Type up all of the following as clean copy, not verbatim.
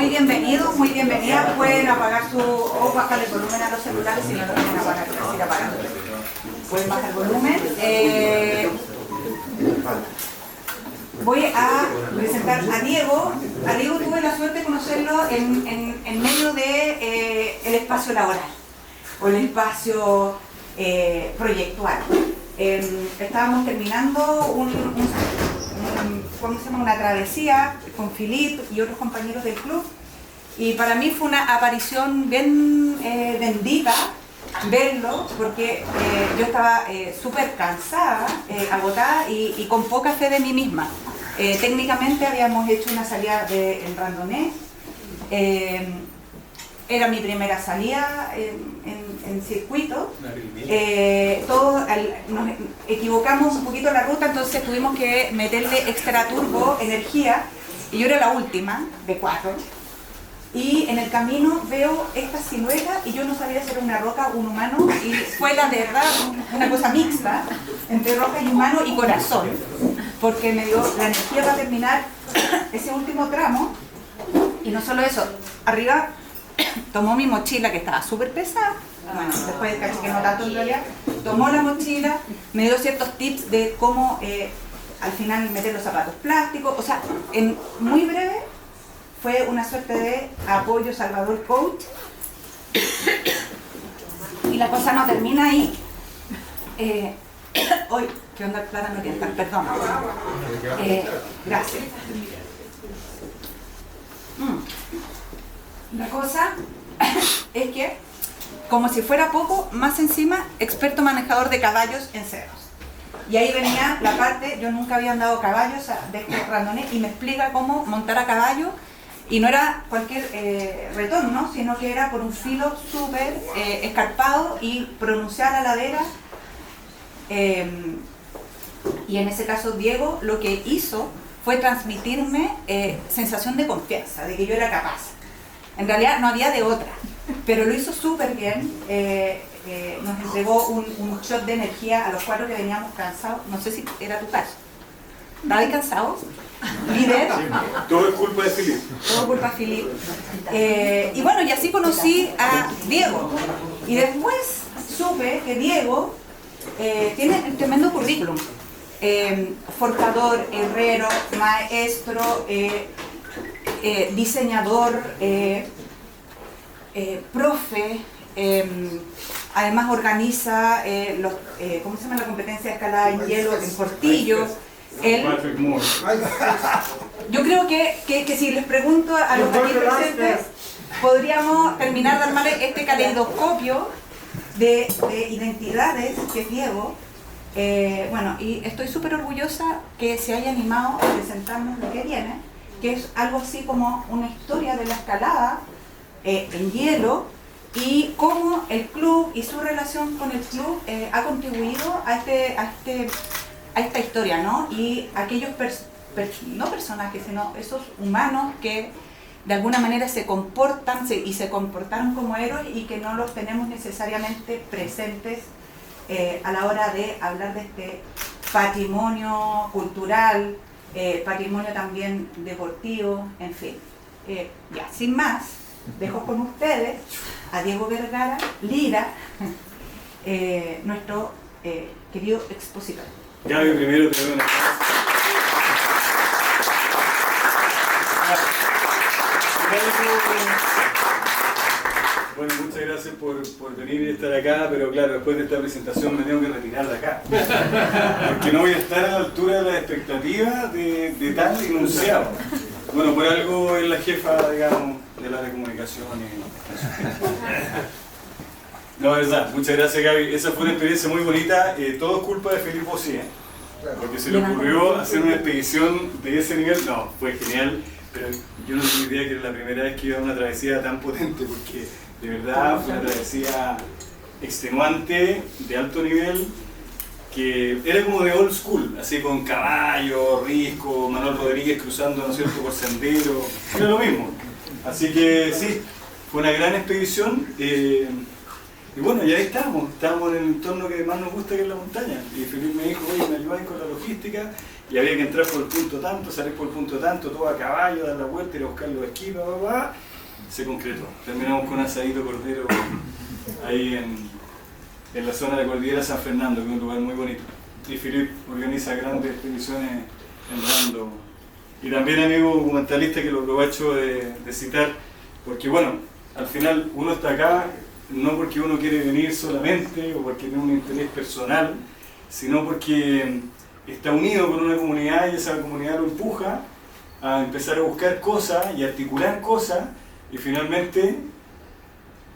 Muy bienvenidos, muy bienvenidas. Pueden apagar su o bajar el volumen a los celulares si no lo quieren apagar, ir apagando. Pueden bajar el volumen. Voy a presentar a Diego. A Diego tuve la suerte de conocerlo en medio de el espacio laboral o el espacio proyectual. Estábamos terminando una travesía con Philippe y otros compañeros del club, y para mí fue una aparición bien bendita verlo, porque yo estaba súper cansada, agotada y con poca fe de mí misma. Técnicamente habíamos hecho una salida en randonnée, era mi primera salida en circuito. Todos nos equivocamos un poquito la ruta, entonces tuvimos que meterle extra turbo, energía, y yo era la última de 4. Y en el camino veo esta silueta y yo no sabía si era una roca o un humano, y fue la verdad una cosa mixta entre roca y humano y corazón, porque me dio la energía para terminar ese último tramo. Y no solo eso, arriba tomó mi mochila, que estaba súper pesada, bueno, después casi que no tanto en realidad, tomó la mochila, me dio ciertos tips de cómo al final meter los zapatos plásticos, o sea, en muy breve fue una suerte de apoyo Salvador Coach. Y la cosa no termina ahí. Hoy, ¿qué onda el plátano que está? Perdón. Gracias. La cosa es que, como si fuera poco, más encima, experto manejador de caballos en cerros. Y ahí venía la parte, yo nunca había andado caballos de este randonnée, y me explica cómo montar a caballo, y no era cualquier retorno, sino que era por un filo súper escarpado y pronunciar la ladera. Y en ese caso Diego lo que hizo fue transmitirme sensación de confianza, de que yo era capaz. En realidad no había de otra, pero lo hizo súper bien. Nos entregó un shot de energía a los 4 que veníamos cansados. No sé si era tu caso. ¿Estabas cansado? ¿Líder? Sí, todo es culpa de Philippe. Todo culpa de Philippe. Y bueno, y así conocí a Diego. Y después supe que Diego tiene un tremendo currículum. Forjador, herrero, maestro, diseñador, profe, además organiza ¿cómo se llama la competencia de escalada en hielo en Portillo? Yo creo que si les pregunto a los aquí presentes, podríamos terminar de armar este caleidoscopio de identidades que es Diego. Bueno, y estoy súper orgullosa que se haya animado a presentarnos lo que viene, que es algo así como una historia de la escalada en hielo, y cómo el club y su relación con el club ha contribuido a esta historia, ¿no? Y aquellos no personajes, sino esos humanos que de alguna manera se comportan y se comportaron como héroes, y que no los tenemos necesariamente presentes a la hora de hablar de este patrimonio cultural, patrimonio también deportivo, en fin. Ya, sin más, dejo con ustedes a Diego Vergara Lira, nuestro querido expositor. Gaby, primero te doy una Bueno, muchas gracias por venir y estar acá, pero claro, después de esta presentación me tengo que retirar de acá. Porque no voy a estar a la altura de las expectativas de tal enunciado. Bueno, por algo es la jefa, digamos, de la comunicación. No, verdad, muchas gracias, Gaby. Esa fue una experiencia muy bonita. Todo es culpa de Felipe Bossi, porque se le ocurrió hacer una expedición de ese nivel. No, fue genial, pero yo no tenía idea que era la primera vez que iba a una travesía tan potente, porque de verdad fue una travesía extenuante, de alto nivel, que era como de old school, así con caballo, Risco, Manuel Rodríguez cruzando, ¿no es cierto?, por sendero, era lo mismo. Así que sí, fue una gran expedición. Y bueno, ya estábamos en el entorno que más nos gusta, que es la montaña. Y Felipe me dijo, oye, ¿me ayudáis con la logística? y había que entrar por el punto tanto, salir por el punto tanto, todo a caballo, dar la vuelta, ir a buscar los esquís, se concretó. Terminamos con un asadito cordero ahí en la zona de la cordillera San Fernando, que es un lugar muy bonito. Y Philippe organiza grandes expediciones en rando. Y también amigo documentalista que lo aprovecho de citar, porque bueno, al final uno está acá no porque uno quiere venir solamente o porque tiene un interés personal, sino porque está unido con una comunidad y esa comunidad lo empuja a empezar a buscar cosas y articular cosas, y finalmente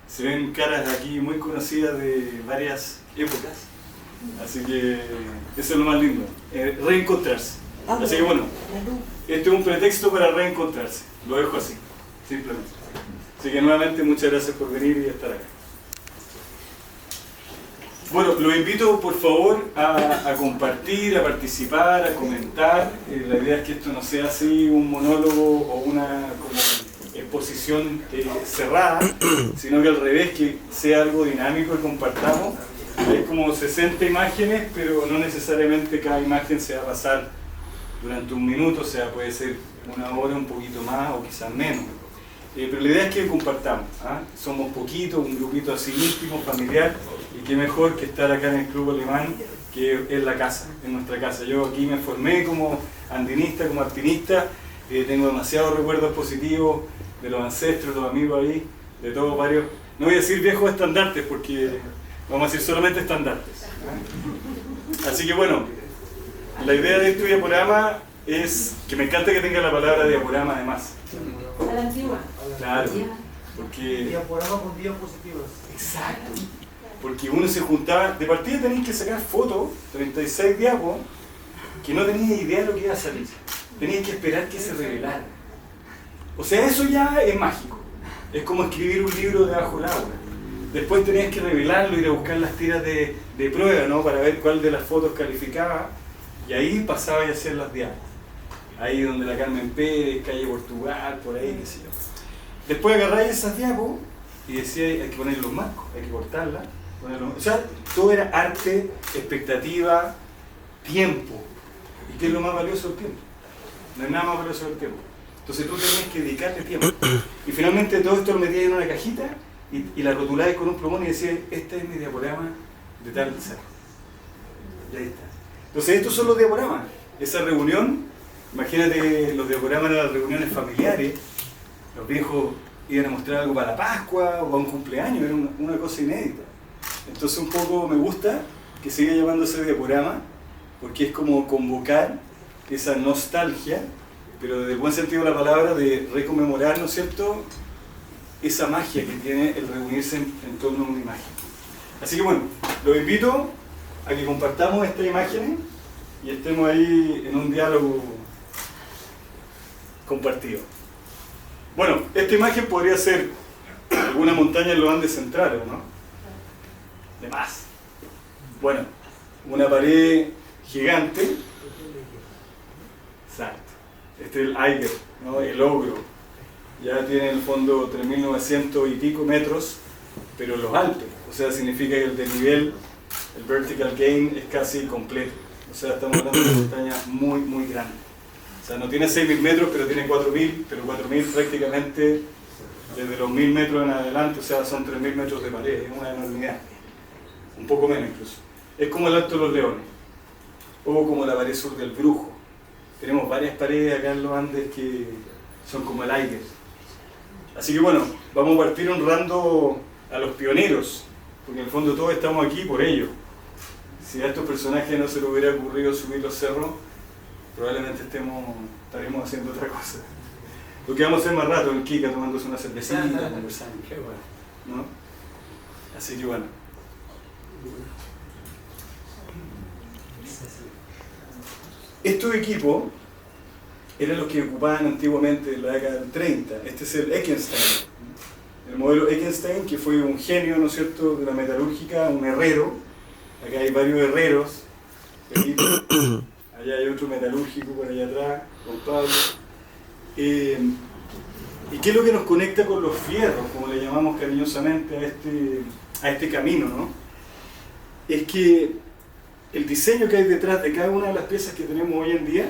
se ven caras aquí muy conocidas de varias épocas, así que eso es lo más lindo, reencontrarse. Así que bueno, este es un pretexto para reencontrarse, lo dejo así, simplemente. Así que nuevamente muchas gracias por venir y estar acá. Bueno, los invito por favor a compartir, a participar, a comentar. La idea es que esto no sea así un monólogo o una como exposición cerrada, sino que al revés, que sea algo dinámico y compartamos. Hay como 60 imágenes, pero no necesariamente cada imagen se va a pasar durante un minuto, o sea, puede ser una hora, un poquito más o quizás menos. Pero la idea es que compartamos, ¿ah? Somos poquitos, un grupito así íntimo, familiar, y qué mejor que estar acá en el Club Alemán, que es la casa, en nuestra casa. Yo aquí me formé como andinista, como alpinista, tengo demasiados recuerdos positivos de los ancestros, los amigos ahí, de todos varios, no voy a decir viejos estandartes, porque vamos a decir solamente estandartes, ¿ah? Así que bueno, la idea de este diaporama es que me encanta que tenga la palabra diaporama además. A la antigua. Claro, porque... Diaporama con diapositivas. Exacto. Porque uno se juntaba, de partida tenías que sacar fotos, 36 diapos, que no tenías idea de lo que iba a salir. Tenías que esperar que se revelara. O sea, eso ya es mágico. Es como escribir un libro debajo del agua. Después tenías que revelarlo, ir a buscar las tiras de prueba, ¿no? Para ver cuál de las fotos calificaba. Y ahí pasaba a hacer las diapos. Ahí donde la Carmen Pérez, calle Portugal, por ahí, qué sé yo. Después agarráis esas diapos y decía, hay que poner los marcos, hay que cortarlas. O sea, todo era arte, expectativa, tiempo. ¿Y qué es lo más valioso del tiempo? No hay nada más valioso del tiempo. Entonces tú tenías que dedicarle tiempo. Y finalmente todo esto lo metías en una cajita y la rotulabas con un plumón y decías, este es mi diaporama de tal cerro. Y ahí está. Entonces estos son los diaporamas. Esa reunión, imagínate, los diaporamas eran las reuniones familiares, los viejos iban a mostrar algo para la Pascua o a un cumpleaños, era una cosa inédita. Entonces un poco me gusta que siga llamándose diaporama, porque es como convocar esa nostalgia, pero desde el buen sentido de la palabra, de reconmemorar, ¿no es cierto?, esa magia que tiene el reunirse en torno a una imagen. Así que bueno, los invito a que compartamos estas imágenes y estemos ahí en un diálogo compartido. Bueno, esta imagen podría ser alguna montaña en los Andes centrales, ¿no? De más. Bueno, una pared gigante. Exacto. Este es el Eiger, ¿no? El ogro. Ya tiene en el fondo 3.900 y pico metros, pero los Alpes. O sea, significa que el desnivel, el vertical gain, es casi completo. O sea, estamos hablando de una montaña muy, muy grande. O sea, no tiene 6.000 metros, pero tiene 4.000, pero 4.000 prácticamente desde los 1.000 metros en adelante, o sea, son 3.000 metros de pared, es una enormidad. Un poco menos incluso. Es como el Alto de los Leones, o como la pared sur del Brujo. Tenemos varias paredes acá en los Andes que son como el Eiger. Así que bueno, vamos a partir honrando a los pioneros, porque en el fondo todos estamos aquí por ellos. Si a estos personajes no se les hubiera ocurrido subir los cerros, probablemente estaremos haciendo otra cosa. Lo que vamos a hacer más rato en Kika, tomándose una cervecita, conversando. Qué bueno, ¿no? Así que bueno. Estos equipos eran los que ocupaban antiguamente en la década del 30. Este es el Eckenstein. El modelo Eckenstein, que fue un genio, ¿no es cierto?, de la metalúrgica, un herrero. Acá hay varios herreros. Allá hay otro metalúrgico por allá atrás, con Pablo. ¿Y qué es lo que nos conecta con los fierros, como le llamamos cariñosamente a este camino, ¿no? Es que el diseño que hay detrás de cada una de las piezas que tenemos hoy en día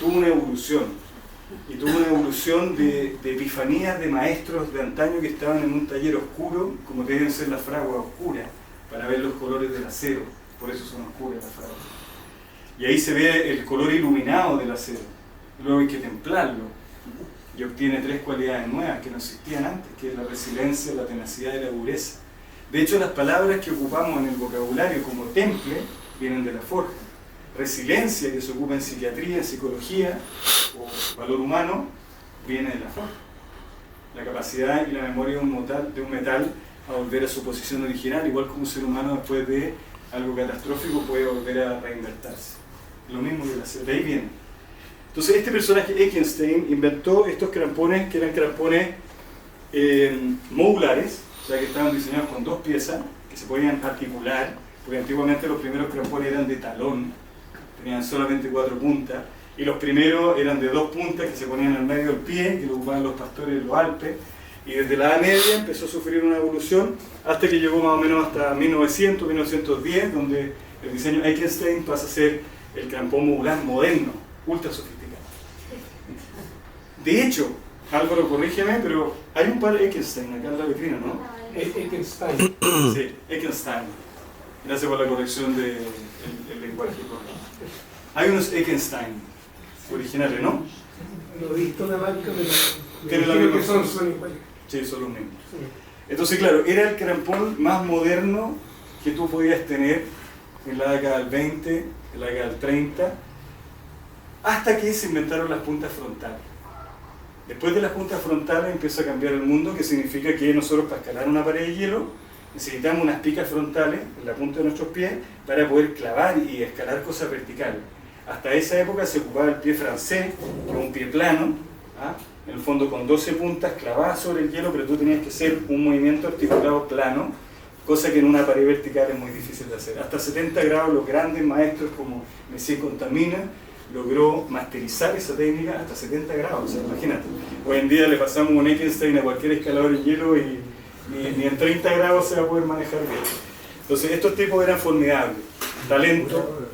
tuvo una evolución. Y tuvo una evolución de epifanías de maestros de antaño que estaban en un taller oscuro, como deben ser las fraguas oscuras, para ver los colores del acero. Por eso son oscuras las fraguas. Y ahí se ve el color iluminado del acero. Luego hay que templarlo. Y obtiene 3 cualidades nuevas que no existían antes, que es la resiliencia, la tenacidad y la dureza. De hecho, las palabras que ocupamos en el vocabulario como temple vienen de la forja. Resiliencia, que se ocupa en psiquiatría, en psicología o valor humano, viene de la forja. La capacidad y la memoria de un metal a volver a su posición original, igual como un ser humano después de algo catastrófico puede volver a reinvertirse. Lo mismo que el acero, de ahí viene. Entonces este personaje, Eckenstein, inventó estos crampones que eran crampones modulares, o sea que estaban diseñados con 2 piezas que se podían articular, porque antiguamente los primeros crampones eran de talón, tenían solamente 4 puntas, y los primeros eran de 2 puntas que se ponían al medio del pie, que lo ocupaban los pastores en los Alpes, y desde la Edad Media empezó a sufrir una evolución hasta que llegó más o menos hasta 1900, 1910, donde el diseño Eckenstein pasa a ser el crampón modular moderno, ultra sofisticado. De hecho, Álvaro, corrígeme, pero hay un par de Eckenstein acá en la vitrina, ¿no? Eckenstein. Sí, Eckenstein. Gracias por la corrección del lenguaje. Hay unos Eckenstein originales, ¿no? No he visto la marca, pero creo que son iguales. Sí, son los mismos. Sí. Entonces, claro, era el crampón más moderno que tú podías tener en la década del 20, en la década del 30, hasta que se inventaron las puntas frontales. Después de las puntas frontales empieza a cambiar el mundo, que significa que nosotros para escalar una pared de hielo necesitamos unas picas frontales en la punta de nuestros pies para poder clavar y escalar cosas verticales. Hasta esa época se ocupaba el pie francés, que es un pie plano, ¿ah? En el fondo con 12 puntas clavadas sobre el hielo, pero tú tenías que hacer un movimiento articulado plano, cosa que en una pared vertical es muy difícil de hacer. Hasta 70 grados los grandes maestros como Messier Contamina logró masterizar esa técnica hasta 70 grados, o sea, imagínate. Hoy en día le pasamos un Eckenstein a cualquier escalador en hielo y ni en 30 grados se va a poder manejar bien. Entonces estos tipos eran formidables. Talento,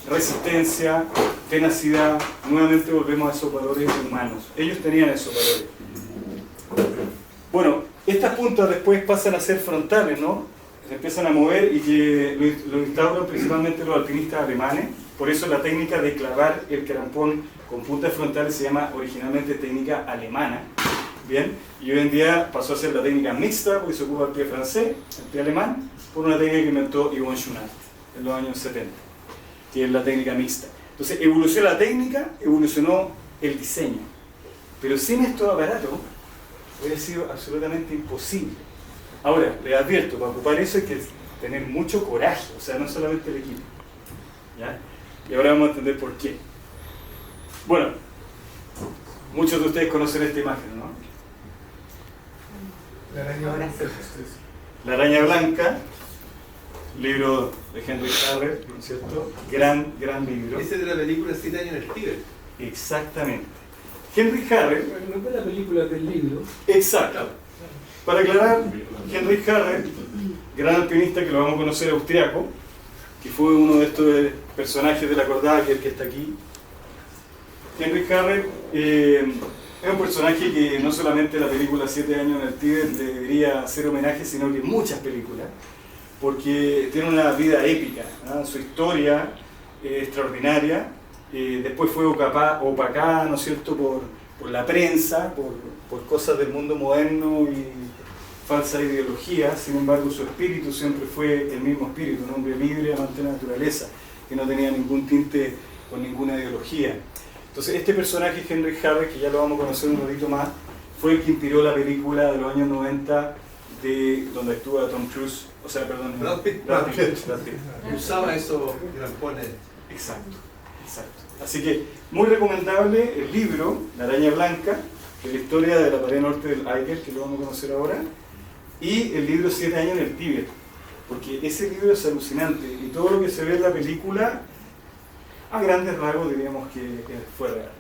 resistencia, tenacidad, nuevamente volvemos a esos valores humanos. Ellos tenían esos valores. Bueno, estas puntas después pasan a ser frontales, ¿no? Se empiezan a mover y que lo instauran principalmente los alpinistas alemanes. Por eso la técnica de clavar el crampón con puntas frontales se llama originalmente técnica alemana. Bien, y hoy en día pasó a ser la técnica mixta, porque se ocupa el pie francés, el pie alemán, por una técnica que inventó Yvon Chouinard en los años 70, que es la técnica mixta. Entonces evolucionó la técnica, evolucionó el diseño, pero sin estos aparatos hubiera sido absolutamente imposible. Ahora, les advierto, para ocupar eso hay que tener mucho coraje, o sea, no solamente el equipo, ¿ya? Y ahora vamos a entender por qué. Bueno, muchos de ustedes conocen esta imagen, ¿no? La araña blanca. La araña blanca, libro de Henry Harrer, ¿no es cierto? Gran libro. Ese de la película 7 años en el Tíbet. Exactamente. Henry Harrer. No fue la película del libro. Exacto. Para aclarar, Henry Harrer, gran alpinista que lo vamos a conocer, austriaco, que fue uno de estos personajes de la cordada, que es el que está aquí. Henry Harrer es un personaje que no solamente la película 7 años en el Tíbet debería hacer homenaje, sino que muchas películas, porque tiene una vida épica, ¿no? Su historia es extraordinaria, después fue opacada, ¿no es cierto?, por la prensa, por cosas del mundo moderno y falsa ideología. Sin embargo, su espíritu siempre fue el mismo espíritu, un hombre libre, amante de la naturaleza, que no tenía ningún tinte con ninguna ideología. Entonces este personaje, Henry Harrer, que ya lo vamos a conocer un ratito más, fue el que inspiró la película de los años 90 donde actúa Tom Cruise, o sea, perdón, Brad Pitt. Usaba esos crampones. Exacto. Así que muy recomendable el libro La araña blanca, que es la historia de la pared norte del Eiger, que lo vamos a conocer ahora, y el libro 7 años en el Tíbet, porque ese libro es alucinante y todo lo que se ve en la película a grandes rasgos diríamos que fue real.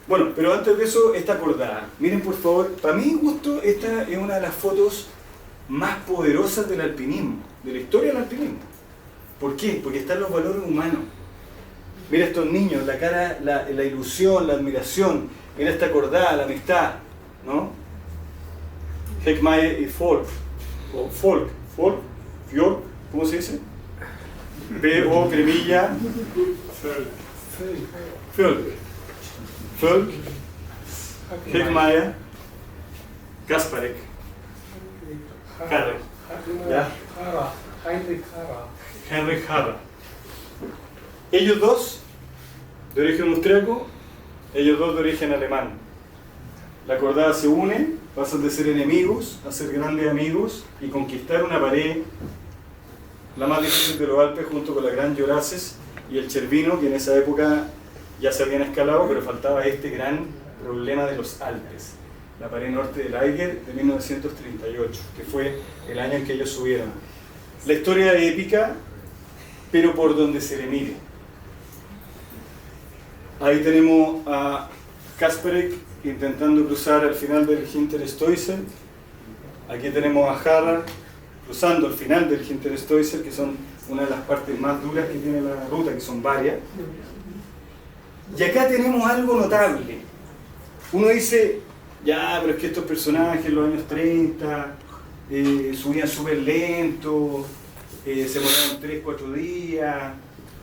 Bueno, pero antes de eso, esta acordada. Miren por favor, para mi gusto, esta es una de las fotos más poderosas del alpinismo, de la historia del alpinismo. ¿Por qué? Porque están los valores humanos. Mira estos niños, la cara, la ilusión, la admiración, mira esta cordada, la amistad, ¿no? Heckmayer y Folk, o Folk, Fjord, ¿cómo se dice? P-O, cremilla, Folk, Heckmayer, Kasparek, Harrer, ¿ya? Henrik Harrer. Ellos dos, de origen austriaco, ellos dos de origen alemán. La cordada se une, pasan de ser enemigos a ser grandes amigos y conquistar una pared, la más difícil de los Alpes, junto con la Gran Juraces y el Cervino, que en esa época ya se habían escalado, pero faltaba este gran problema de los Alpes, la pared norte del Eiger de 1938, que fue el año en que ellos subieron. La historia es épica, pero por donde se le mire. Ahí tenemos a Kasparek intentando cruzar al final del Hinterstoiser. Aquí tenemos a Harrer cruzando al final del Hinterstoiser, que son una de las partes más duras que tiene la ruta, que son varias. Y acá tenemos algo notable. Uno dice, ya, pero es que estos personajes en los años 30 subían súper lento, se moraron 3-4 días,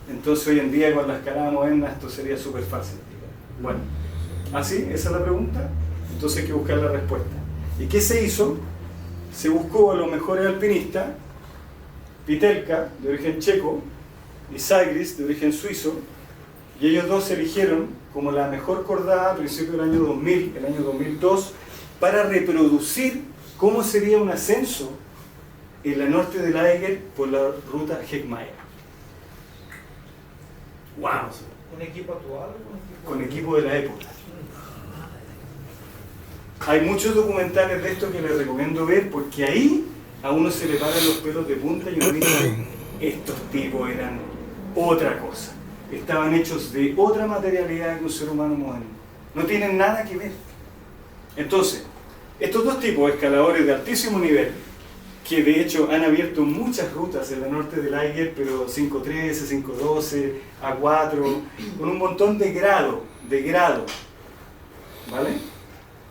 entonces hoy en día con la escalada moderna esto sería súper fácil. Bueno, ¿así? ¿Esa es la pregunta? Entonces hay que buscar la respuesta. ¿Y qué se hizo? Se buscó a los mejores alpinistas, Pitelka, de origen checo, y Sagris, de origen suizo, y ellos dos se eligieron como la mejor cordada a principios del año 2000, el año 2002, para reproducir cómo sería un ascenso en la norte del Eiger por la ruta Heckmayer. ¡Wow! ¿Un equipo actual? Con equipo de la época. Hay muchos documentales de esto que les recomiendo ver, porque ahí a uno se le paran los pelos de punta y uno dice, estos tipos eran otra cosa. Estaban hechos de otra materialidad que un ser humano moderno. No tienen nada que ver. Entonces, estos dos tipos, escaladores de altísimo nivel, que de hecho han abierto muchas rutas en la norte del Eiger, pero 5.13, 5.12, A4, con un montón de grado, ¿vale?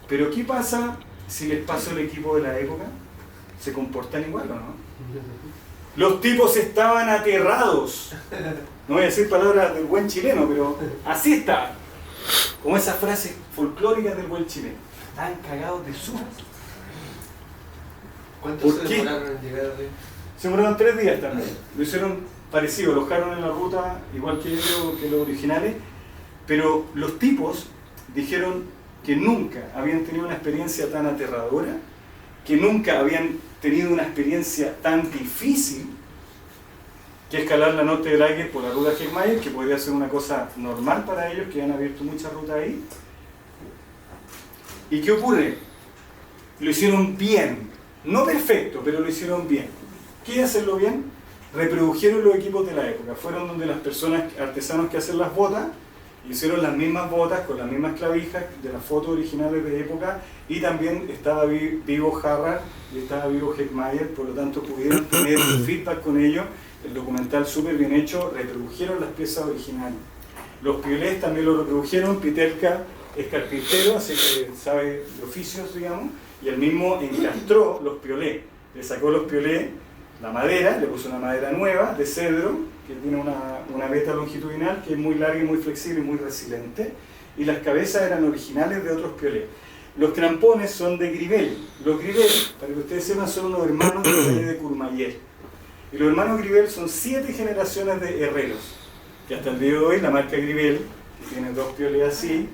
Pero ¿qué pasa si les paso el equipo de la época? ¿Se comportan igual o no? Los tipos estaban aterrados. No voy a decir palabras del buen chileno, pero así está. Como esas frases folclóricas del buen chileno. Estaban cagados de susto. ¿Cuánto se demoraron en llegar ahí? Se demoraron 3 días también. Lo hicieron parecido, alojaron en la ruta igual que los originales, pero los tipos dijeron que nunca habían tenido una experiencia tan aterradora, que nunca habían tenido una experiencia tan difícil que escalar la norte del Eiger por la ruta Heckmayer, que podría ser una cosa normal para ellos, que han abierto muchas rutas ahí. ¿Y qué ocurre? Lo hicieron bien. No perfecto, pero lo hicieron bien. ¿Qué es hacerlo bien? Reprodujeron los equipos de la época. Fueron donde las personas, artesanos que hacen las botas, hicieron las mismas botas con las mismas clavijas de las fotos originales de época, y también estaba vivo Harrer y estaba vivo Heckmayer, por lo tanto pudieron tener feedback con ellos. El documental súper bien hecho, reprodujeron las piezas originales. Los piolés también lo reprodujeron. Pitelka es carpintero, así que sabe de oficios, digamos, y él mismo encastró los piolés. Le sacó los piolés, la madera, le puso una madera nueva de cedro, que tiene una veta longitudinal que es muy larga y muy flexible y muy resiliente, y las cabezas eran originales de otros piolés. Los crampones son de Grivel. Los Grivel, para que ustedes sepan, son unos hermanos de la calle de Courmayeur. Y los hermanos Grivel son 7 generaciones de herreros, que hasta el día de hoy la marca Grivel, que tiene 2 piolés así,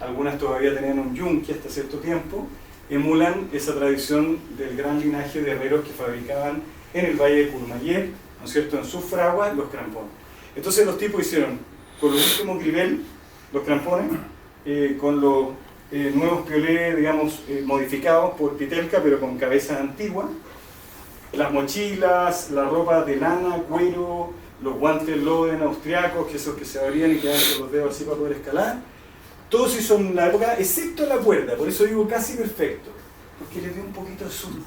algunas todavía tenían un yunque hasta cierto tiempo, emulan esa tradición del gran linaje de herreros que fabricaban en el valle de Courmayeur, ¿no es cierto?, en sus fraguas, los crampones. Entonces los tipos hicieron con los últimos Grivel, los crampones, con los nuevos piolés, digamos, modificados por Pitelka, pero con cabezas antiguas, las mochilas, la ropa de lana, cuero, los guantes Loden austriacos, que esos que se abrían y quedaban con los dedos así para poder escalar. Todo se hizo en la época, excepto la cuerda, por eso digo casi perfecto, porque le dio un poquito de susto.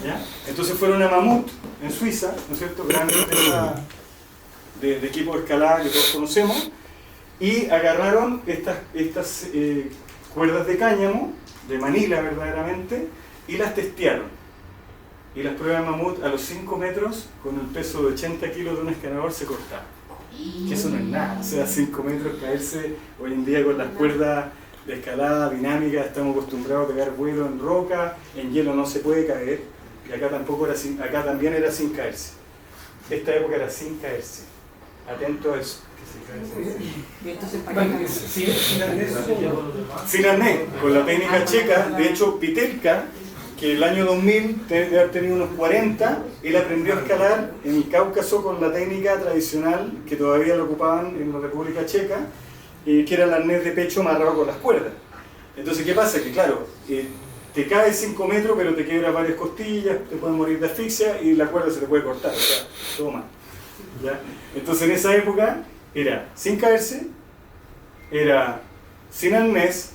¿Ya? Entonces fueron a Mammoth, en Suiza, ¿no es cierto? Gran empresa de equipo de escalada que todos conocemos, y agarraron estas cuerdas de cáñamo, de Manila verdaderamente, y las testearon. Y las pruebas de Mammoth a los 5 metros, con el peso de 80 kilos de un escalador, se cortaron. Que eso no es nada, o sea, 5 metros caerse, hoy en día con las cuerdas de escalada dinámica estamos acostumbrados a pegar vuelo en roca, en hielo no se puede caer, y acá tampoco era acá también era sin caerse. Esta época era sin caerse. Atento a eso. Y entonces, sin arnés, con la técnica checa. De hecho, Pitelka, que el año 2000 debe haber tenido unos 40, él aprendió a escalar en el Cáucaso con la técnica tradicional que todavía lo ocupaban en la República Checa, que era el arnés de pecho amarrado con las cuerdas. Entonces, ¿qué pasa? Que claro, te caes 5 metros, pero te quiebras varias costillas, te puedes morir de asfixia y la cuerda se te puede cortar, o sea, todo mal. ¿Ya? Entonces, en esa época era sin caerse, era sin arnés,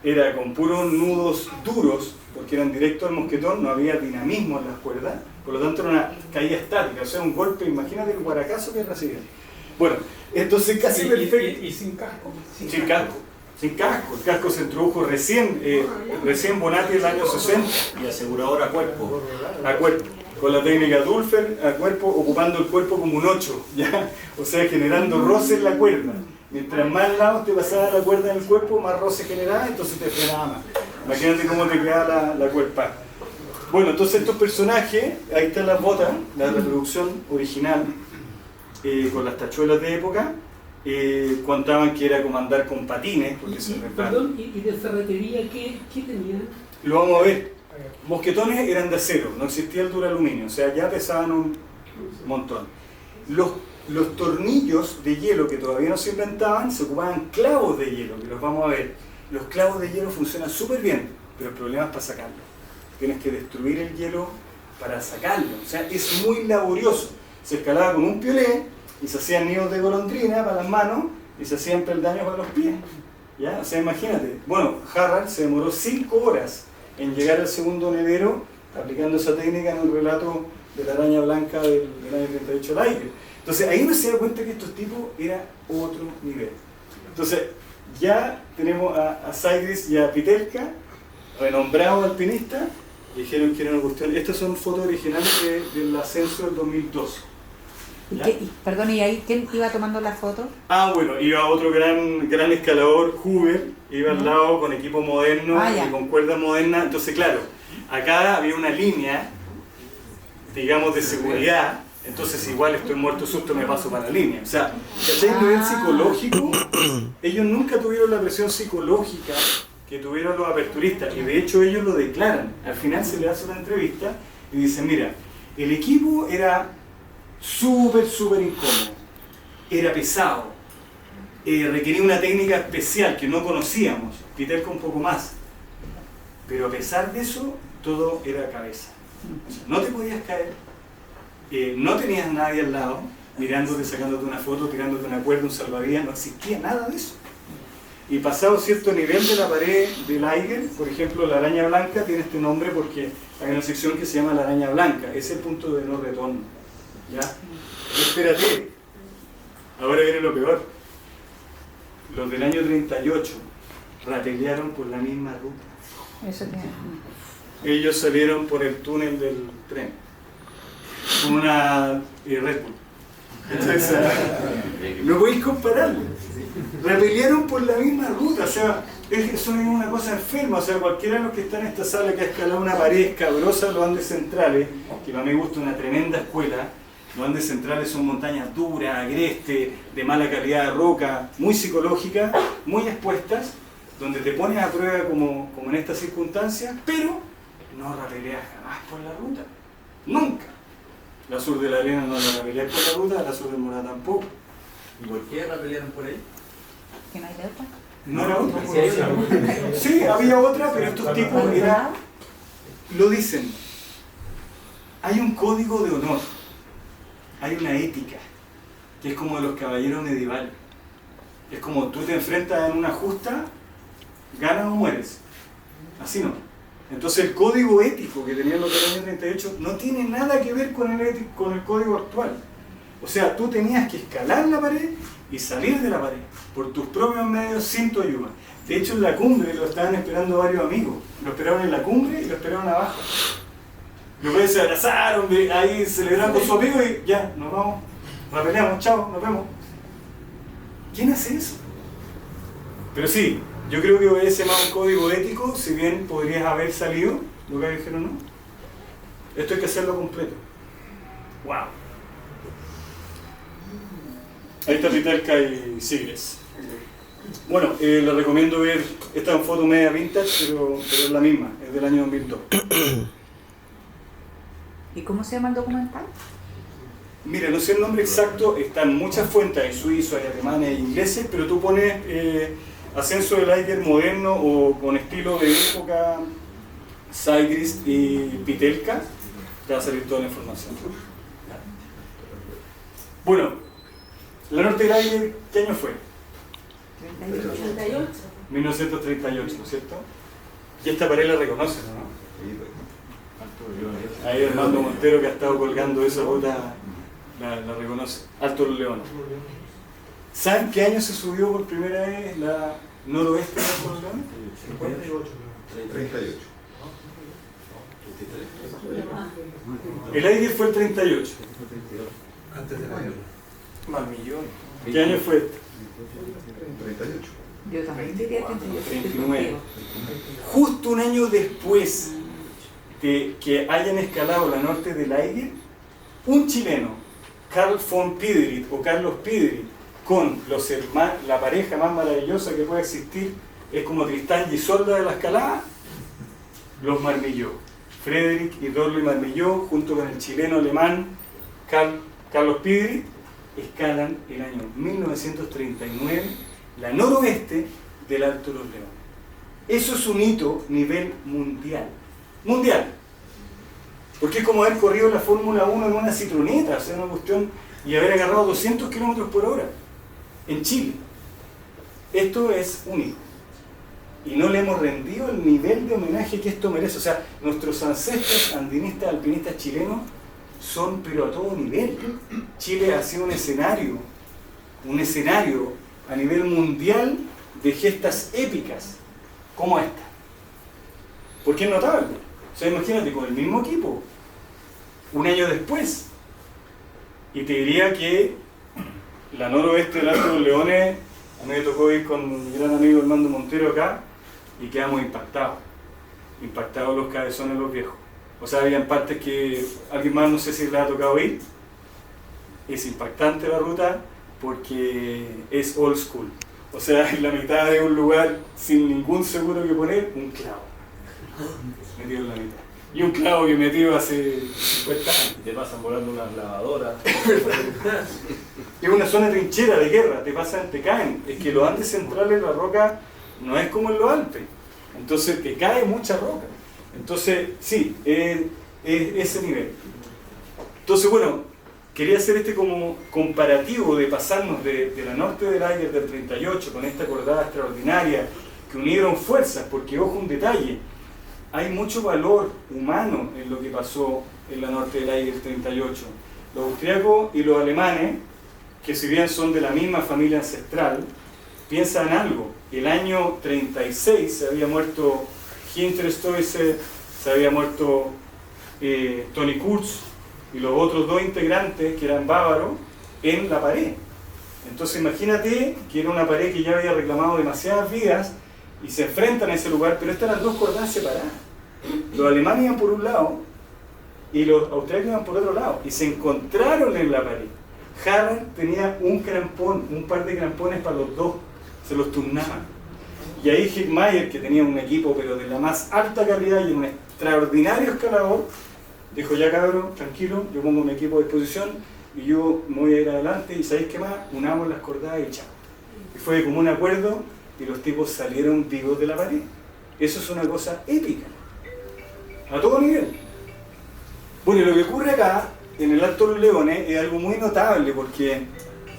era con puros nudos duros, porque eran directos al mosquetón, no había dinamismo en las cuerdas, por lo tanto era una caída estática, o sea, un golpe, imagínate el guaracazo que recibían. Bueno, entonces casi perfecto. ¿Y sin casco? Sin casco. Sin casco. El casco se introdujo recién Bonatti en el año 60. Y asegurador a cuerpo. A cuerpo. Con la técnica Dulfer, a cuerpo, ocupando el cuerpo como un 8, ¿ya? O sea, generando roce en la cuerda. Mientras más lados te pasaba la cuerda en el cuerpo, más roce generaba, entonces te frenaba más. Imagínate cómo te quedaba la cuerpa. Bueno, entonces estos personajes, ahí están las botas, la reproducción original, con las tachuelas de época, contaban que era como andar con patines, porque se reparan. Perdón, ¿y de ferretería qué tenían? Lo vamos a ver. Mosquetones eran de acero, no existía el duraluminio, o sea, ya pesaban un montón. Los tornillos de hielo que todavía no se inventaban, se ocupaban clavos de hielo, que los vamos a ver. Los clavos de hielo funcionan súper bien, pero el problema es para sacarlo. Tienes que destruir el hielo para sacarlo, o sea, es muy laborioso. Se escalaba con un piolé y se hacían nidos de golondrina para las manos y se hacían peldaños para los pies. ¿Ya? O sea, imagínate. Bueno, Harald se demoró 5 horas en llegar al segundo nevero aplicando esa técnica en un relato de la araña blanca del año 38 al aire. Entonces ahí uno se da cuenta que estos tipos era otro nivel. Entonces ya tenemos a Sygris y a Pitelka, renombrados alpinistas, dijeron que era una cuestión. Estas son fotos originales del ascenso del 2002. Perdón, ¿y ahí quién iba tomando la foto? Ah, bueno, iba otro gran escalador, Huber, iba al lado con equipo moderno y con cuerdas modernas. Entonces, claro, acá había una línea, digamos, de seguridad. Entonces, igual estoy muerto de susto, me paso para la línea. O sea, ¿cachai? A nivel psicológico, ellos nunca tuvieron la presión psicológica que tuvieron los aperturistas. Y de hecho, ellos lo declaran. Al final se le hace una entrevista y dicen, mira, el equipo era súper incómodo, era pesado, requería una técnica especial que no conocíamos, Pitelka un poco más, pero a pesar de eso, todo era cabeza. O sea, no te podías caer, no tenías nadie al lado, mirándote, sacándote una foto, tirándote una cuerda, un salvavidas, no existía nada de eso. Y pasado cierto nivel de la pared del Eiger, por ejemplo, la araña blanca tiene este nombre porque hay una sección que se llama la araña blanca, es el punto de no retorno. ¿Ya? Espérate, ahora viene lo peor. Los del año 38 rapelearon por la misma ruta. Eso tiene. Ellos salieron por el túnel del tren con una Red Bull. Entonces, no podéis compararlo. Rapelearon por la misma ruta, o sea, eso es una cosa enferma. O sea, cualquiera de los que está en esta sala que ha escalado una pared escabrosa de los Andes Centrales, que para mí me gusta una tremenda escuela. Los Andes Centrales son montañas duras, agrestes, de mala calidad de roca, muy psicológicas, muy expuestas, donde te pones a prueba como en estas circunstancias, pero no rapeleas jamás por la ruta. Nunca. La Sur de la Arena no la rapeleas por la ruta, la Sur del Morá tampoco. ¿Y por qué rapelearon por ahí? ¿Que no hay de otra? No era otra. Sí, había otra, pero estos tipos eran... Lo dicen. Hay un código de honor. Hay una ética, que es como de los caballeros medievales. Es como tú te enfrentas en una justa, ganas o mueres. Así no. Entonces el código ético que tenían los del año 38 no tiene nada que ver con el código actual. O sea, tú tenías que escalar la pared y salir de la pared por tus propios medios sin tu ayuda. De hecho, en la cumbre lo estaban esperando varios amigos. Lo esperaron en la cumbre y lo esperaron abajo. Los reyes se abrazaron, ahí celebrando con su amigo y ya, nos vamos, rapeleamos, chao, nos vemos. ¿Quién hace eso? Pero sí, yo creo que obedece más un código ético, si bien podrías haber salido, lo que dijeron no. Esto hay que hacerlo completo. ¡Wow! Ahí está Pitelka y Sigres. Bueno, les recomiendo ver, esta es una foto media vintage, pero es la misma, es del año 2002. ¿Y cómo se llama el documental? Mira, no sé el nombre exacto, están muchas fuentes, hay suizos, hay alemanes, hay ingleses, pero tú pones Ascenso del Eiger moderno o con estilo de época, Sigris y Pitelka, te va a salir toda la información. Bueno, la Norte del Eiger, ¿qué año fue? 38. 1938, ¿no es cierto? Y esta pared la reconocen, ¿no? Ahí Armando Montero, que ha estado colgando esa ruta, la reconoce. Alto los Leones. ¿Saben qué año se subió por primera vez la noroeste de Alto los Leones? 38. El aire fue el 38. Antes de mayo. Más millón. ¿Qué año fue este? 38. Yo también diría 38. 39. Justo un año después de que hayan escalado la norte del Eiger, un chileno, Carl von Piderit o Carlos Piderit, con la pareja más maravillosa que puede existir, es como Tristán y Isolda de la escalada, los marmilló. Frederick y Dorley Marmilló, junto con el chileno alemán Carlos Piderit, escalan el año 1939 la noroeste del Alto Los Leones. Eso es un hito a nivel mundial. Mundial. Porque es como haber corrido la Fórmula 1 en una citroneta, o sea, una cuestión, y haber agarrado 200 km por hora en Chile. Esto es único. Y no le hemos rendido el nivel de homenaje que esto merece. O sea, nuestros ancestros andinistas, alpinistas chilenos son pero a todo nivel. Chile ha sido un escenario a nivel mundial de gestas épicas como esta. Porque es notable. O sea, imagínate, con el mismo equipo, un año después. Y te diría que la noroeste del Alto de los Leones, a mí me tocó ir con mi gran amigo Armando Montero acá, y quedamos impactados los cabezones los viejos. O sea, habían partes que alguien más, no sé si le ha tocado ir. Es impactante la ruta porque es old school. O sea, en la mitad de un lugar sin ningún seguro que poner, un clavo metido en la mitad. Y un clavo que metido hace 50 años. Te pasan volando unas lavadoras. Es una zona de trinchera de guerra, te caen. Es que los Andes centrales, la roca no es como en los Alpes. Entonces te cae mucha roca. Entonces, sí, es ese nivel. Entonces, bueno, quería hacer este como comparativo de pasarnos de la norte del Eiger del 38 con esta cordada extraordinaria que unieron fuerzas, porque ojo un detalle, hay mucho valor humano en lo que pasó en la norte del Eiger del 38. Los austriacos y los alemanes, que si bien son de la misma familia ancestral, piensan algo. El año 36 se había muerto Hinterstoise, se había muerto Tony Kurz y los otros dos integrantes, que eran bávaros, en la pared. Entonces imagínate que era una pared que ya había reclamado demasiadas vidas y se enfrentan a ese lugar, pero estas eran dos cordadas separadas. Los alemanes iban por un lado y los austriacos iban por otro lado y se encontraron en la pared. Harald tenía un crampón, un par de crampones para los dos, se los turnaban. Y ahí Hickmayer, que tenía un equipo pero de la más alta calidad y un extraordinario escalador, dijo: ya cabrón, tranquilo, yo pongo mi equipo a disposición y yo me voy a ir adelante, y ¿sabéis qué más? Unamos las cordadas y chao. Y fue como un acuerdo y los tipos salieron vivos de la pared. Eso es una cosa épica, a todo nivel. Bueno, y lo que ocurre acá, en el Alto de los Leones, es algo muy notable, porque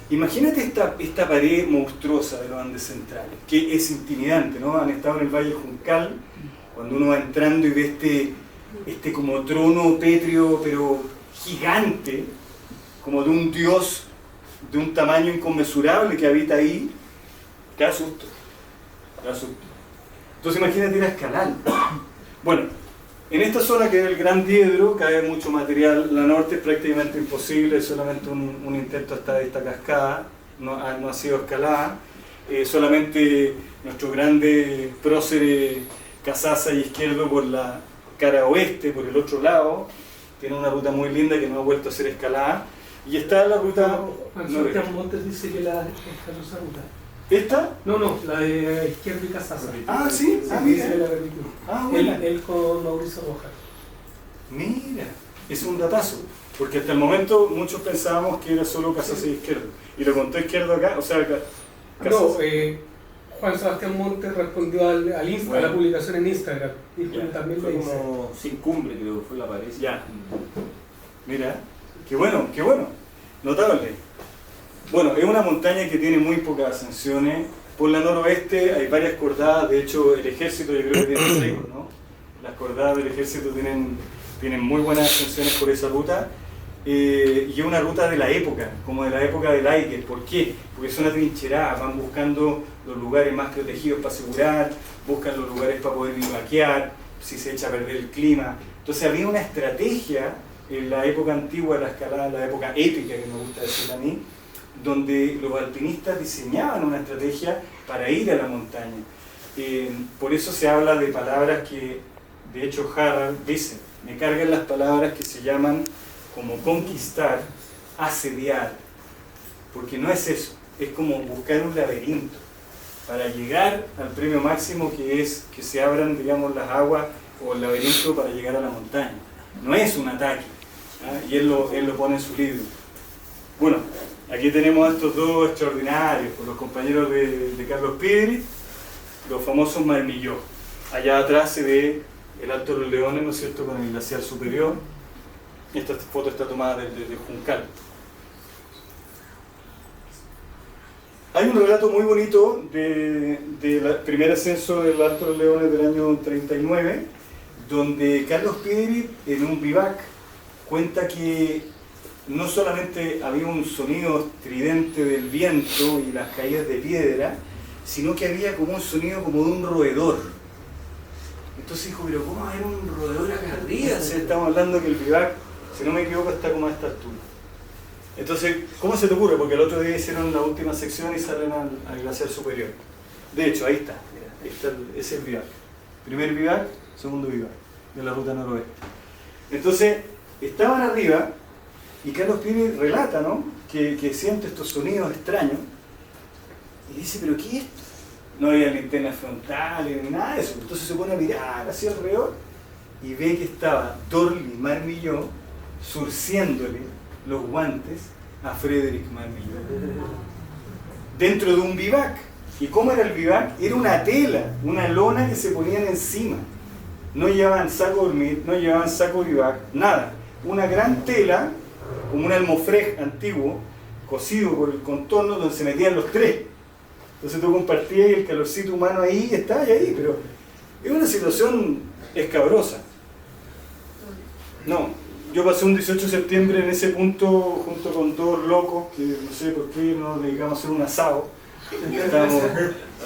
imagínate esta pared monstruosa de los Andes centrales, que es intimidante, ¿no? Han estado en el Valle Juncal cuando uno va entrando y ve este como trono pétreo, pero gigante, como de un dios de un tamaño inconmensurable que habita ahí, qué asusto, qué asusto. Entonces imagínate ir a escalar. Bueno, en esta zona que es el Gran Diedro cae mucho material. La norte es prácticamente imposible, es solamente un intento hasta esta cascada, no ha sido escalada. Solamente nuestro grande prócer Casasa y Izquierdo por la cara oeste, por el otro lado, tiene una ruta muy linda que no ha vuelto a ser escalada. Y está la ruta... Sebastián Montes dice que la escaló esa ruta. ¿Esta? No, la de Izquierdo y Casasa. Ah, sí, Dice que la repitió. bueno. Él con Mauricio Rojas. Mira, es un datazo, porque hasta el momento muchos pensábamos que era solo Casasa y Izquierdo. Y lo contó Izquierdo acá, o sea, No, Juan Sebastián Montes respondió a la publicación en Instagram. Dijo que también Fue le dice. como sin cumbre, creo que fue la pared. Ya. Mira, qué bueno, notable. Bueno, es una montaña que tiene muy pocas ascensiones. Por la noroeste hay varias cordadas, de hecho el ejército yo creo que tiene 6, ¿no? Las cordadas del ejército tienen muy buenas ascensiones por esa ruta. Y es una ruta de la época, como de la época del Eiger. ¿Por qué? Porque son atrincheradas, van buscando los lugares más protegidos para asegurar, buscan los lugares para poder vivaquear, si se echa a perder el clima. Entonces había una estrategia en la época antigua de la escalada, la época épica que me gusta decir a mí, donde los alpinistas diseñaban una estrategia para ir a la montaña. Por eso se habla de palabras que, de hecho, Harald dice, me cargan las palabras que se llaman como conquistar, asediar, porque no es eso, es como buscar un laberinto para llegar al premio máximo, que es que se abran, digamos, las aguas o el laberinto para llegar a la montaña. No es un ataque, ¿ah? Y él lo pone en su libro. Bueno, aquí tenemos a estos dos extraordinarios, los compañeros de Carlos Piedri, los famosos Marmilló. Allá atrás se ve el Alto de los Leones, ¿no es cierto?, con el glaciar superior. Esta foto está tomada desde Juncal. Hay un relato muy bonito del primer ascenso del Alto de los Leones del año 39, donde Carlos Piedri, en un vivac, cuenta que no solamente había un sonido estridente del viento y las caídas de piedra, sino que había como un sonido como de un roedor. Entonces dijo, pero ¿cómo va a haber un roedor acá arriba? O sea, estamos hablando que el vivac, si no me equivoco, está como a esta altura. Entonces, ¿cómo se te ocurre? Porque el otro día hicieron la última sección y salen al glaciar superior. De hecho, ahí está, ese es el vivac. Primer vivac, segundo vivac, de la ruta noroeste. Entonces, estaban arriba y Carlos Piedri relata, ¿no?, que siente estos sonidos extraños y dice, ¿pero qué es esto? No había linternas frontales ni nada de eso. Entonces se pone a mirar hacia alrededor y ve que estaba Dorly Marmilló surciéndole los guantes a Frédéric Marmilló dentro de un vivac. ¿Y cómo era el vivac? Era una tela, una lona que se ponían encima. No llevaban saco de dormir, no llevaban saco de vivac, nada. Una gran tela, como un almofrej antiguo, cosido por el contorno, donde se metían los tres. Entonces tú compartías y el calorcito humano ahí estaba ahí, pero es una situación escabrosa. No, yo pasé un 18 de septiembre en ese punto junto con dos locos que no sé por qué nos dedicamos a hacer un asado. Estábamos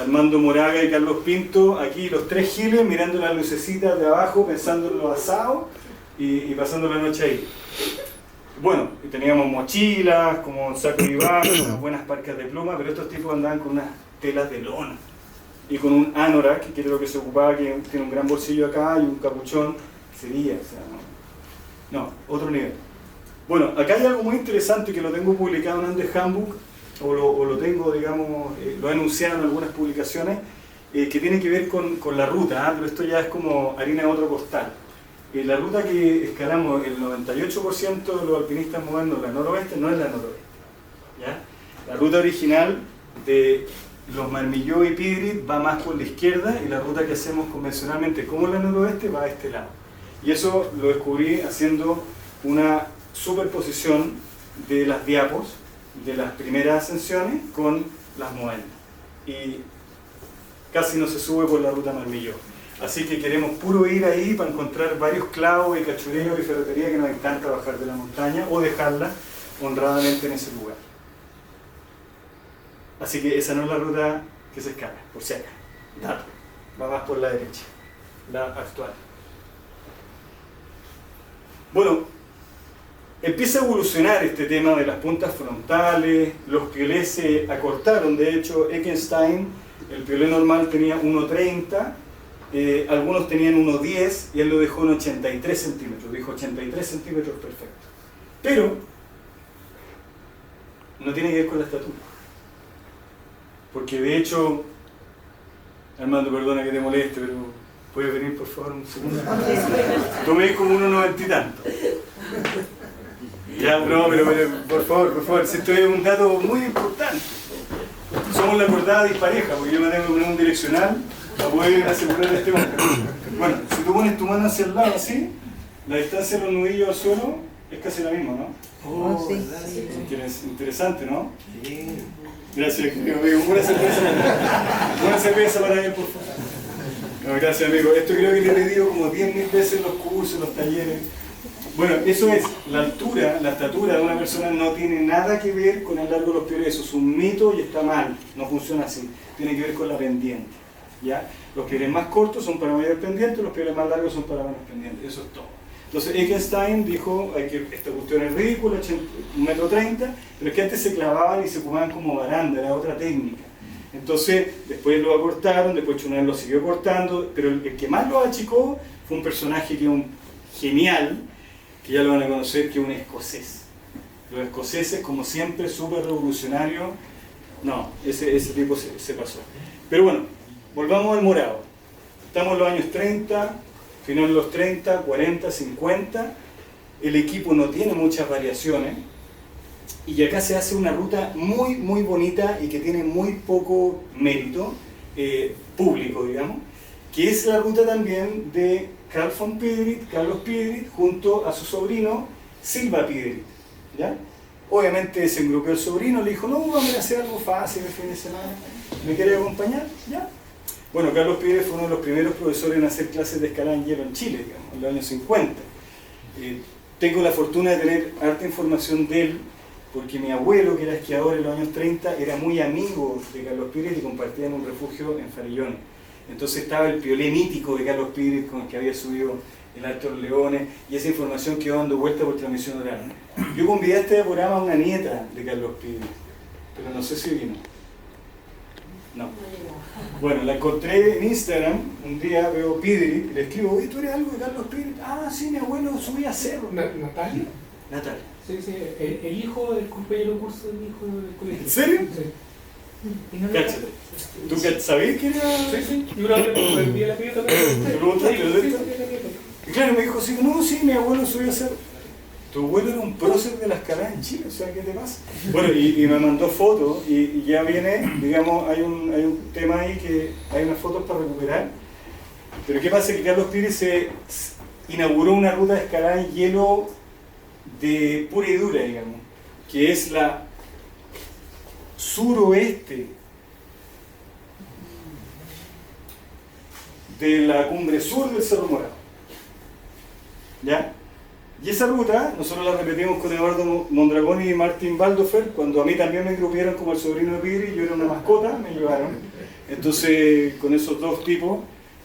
Armando Moraga y Carlos Pinto, aquí los tres giles mirando las lucecitas de abajo, pensando en los asados y pasando la noche ahí. Bueno, teníamos mochilas, como saco de vivac, unas buenas parcas de pluma, pero estos tipos andaban con unas telas de lona y con un anorak, que era lo que se ocupaba, que tiene un gran bolsillo acá y un capuchón, sería, o sea, no, otro nivel. Bueno, acá hay algo muy interesante que lo tengo publicado en Andes Handbook, o lo tengo, digamos, lo he anunciado en algunas publicaciones, que tiene que ver con la ruta, pero esto ya es como harina de otro costal. La ruta que escalamos, el 98% de los alpinistas modernos, la noroeste, no es la noroeste, ¿ya? La ruta original de los Marmilló y Piedri va más por la izquierda y la ruta que hacemos convencionalmente como la noroeste va a este lado. Y eso lo descubrí haciendo una superposición de las diapos de las primeras ascensiones con las modernas. Y casi no se sube por la ruta Marmilló. Así que queremos puro ir ahí para encontrar varios clavos y cachureos y ferretería que nos encanta bajar de la montaña o dejarla honradamente en ese lugar. Así que esa no es la ruta que se escala, por si acá. Dato. Va más por la derecha, la actual. Bueno, empieza a evolucionar este tema de las puntas frontales, los piolés se acortaron. De hecho, Eckenstein, el piolé normal tenía 1,30, algunos tenían 1,10 y él lo dejó en 83 centímetros. Dijo 83 centímetros perfecto. Pero no tiene que ver con la estatura. Porque de hecho, Armando, perdona que te moleste, pero ¿puedes venir por favor un segundo? Tú me ves como 1,90 y tanto. Ya, no, pero por favor, si esto es un dato muy importante. Somos la acordada dispareja, porque yo me tengo que poner un direccional para poder asegurar este momento. Bueno, si tú pones tu mano hacia el lado así, la distancia de los nudillos al suelo es casi la misma, ¿no? Oh, sí. Interesante, ¿no? Sí. Gracias, amigo. Una cerveza para él, por favor. No, gracias, amigo. Esto creo que le he pedido como 10.000 veces en los cursos, en los talleres. Bueno, eso es, la altura, la estatura de una persona no tiene nada que ver con el largo de los piolés. Eso es un mito y está mal, no funciona así. Tiene que ver con la pendiente, ¿ya? Los piolés más cortos son para mayor pendiente, los piolés más largos son para menos pendiente. Eso es todo. Entonces Eckenstein dijo que esta cuestión es ridícula, 1,30 m, pero es que antes se clavaban y se ocupaban como baranda, era otra técnica. Entonces después lo acortaron, después Chunel lo siguió cortando, pero el que más lo achicó fue un personaje que es un genial, que ya lo van a conocer, que es un escocés. Los escoceses, como siempre, súper revolucionarios. No, ese tipo se pasó. Pero bueno, volvamos al morado. Estamos en los años 30, final de los 30, 40, 50. El equipo no tiene muchas variaciones. Y acá se hace una ruta muy, muy bonita y que tiene muy poco mérito público, digamos, que es la ruta también de Carl von Piderit, Carlos Piderit, junto a su sobrino Silva Piderit, ¿ya? Obviamente se engrupió el sobrino, le dijo, no, vamos a hacer algo fácil el fin de semana, ¿me quiere acompañar? ¿Ya? Bueno, Carlos Piderit fue uno de los primeros profesores en hacer clases de escalada en hielo en Chile, digamos, en los años 50. Tengo la fortuna de tener harta información de él, porque mi abuelo, que era esquiador en los años 30, era muy amigo de Carlos Piderit y compartían un refugio en Farellones. Entonces estaba el piolé mítico de Carlos Piderit con el que había subido el Alto de los Leones, y esa información quedó dando vuelta por transmisión oral. Yo convidé a este programa a una nieta de Carlos Piderit, pero no sé si vino. No. Bueno, la encontré en Instagram, un día veo Piderit y le escribo, oye, ¿tú eres algo de Carlos Piderit? Ah, sí, mi abuelo subía a cerro. ¿Natalia? Natalia. Sí, el hijo del compañero curso del hijo del colegio. ¿En serio? Sí. Cáchate. ¿Tú sabías que era...? Sí, yo una vez me envié la pieza también. ¿Te preguntaste de esto? Sí. Y claro, me dijo, sí, no, sí, mi abuelo subía a hacer... Tu abuelo era un prócer de la escalada en Chile, o sea, ¿qué te pasa? Bueno, y me mandó fotos, y ya viene, digamos, hay un tema ahí que hay unas fotos para recuperar. Pero ¿qué pasa? Que Carlos Piderit se inauguró una ruta de escalada en hielo de pura y dura, digamos, que es la suroeste de la cumbre sur del Cerro Morado, ¿ya? Y esa ruta nosotros la repetimos con Eduardo Mondragón y Martín Baldofer. Cuando a mí también me engrupieron como el sobrino de Piderit, yo era una mascota, me llevaron. Entonces con esos dos tipos,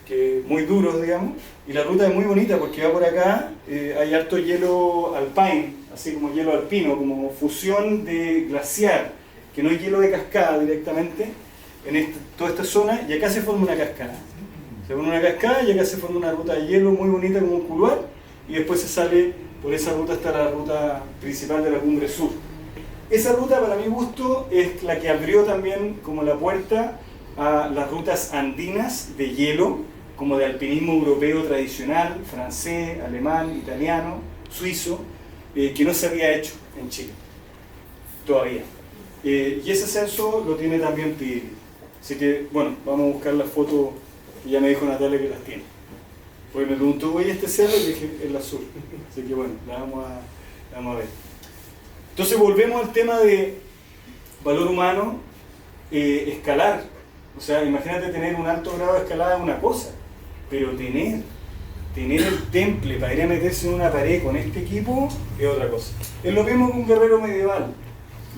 que muy duros, digamos, y la ruta es muy bonita porque va por acá, hay harto hielo alpine, así como hielo alpino, como fusión de glaciar, que no hay hielo de cascada directamente en toda esta zona, y acá se forma una cascada. Se forma una cascada y acá se forma una ruta de hielo muy bonita como un couloir, y después se sale por esa ruta hasta la ruta principal de la cumbre sur. Esa ruta, para mi gusto, es la que abrió también como la puerta a las rutas andinas de hielo, como de alpinismo europeo tradicional, francés, alemán, italiano, suizo, que no se había hecho en Chile todavía. Y ese ascenso lo tiene también Piderit. Así que, bueno, vamos a buscar las fotos, y ya me dijo Natalia que las tiene. Porque me preguntó, oye, este cerro, y dije, es la sur. Así que bueno, la vamos a ver. Entonces volvemos al tema de valor humano, escalar. O sea, imagínate tener un alto grado de escalada es una cosa, pero tener el temple para ir a meterse en una pared con este equipo es otra cosa. Es lo mismo que un guerrero medieval,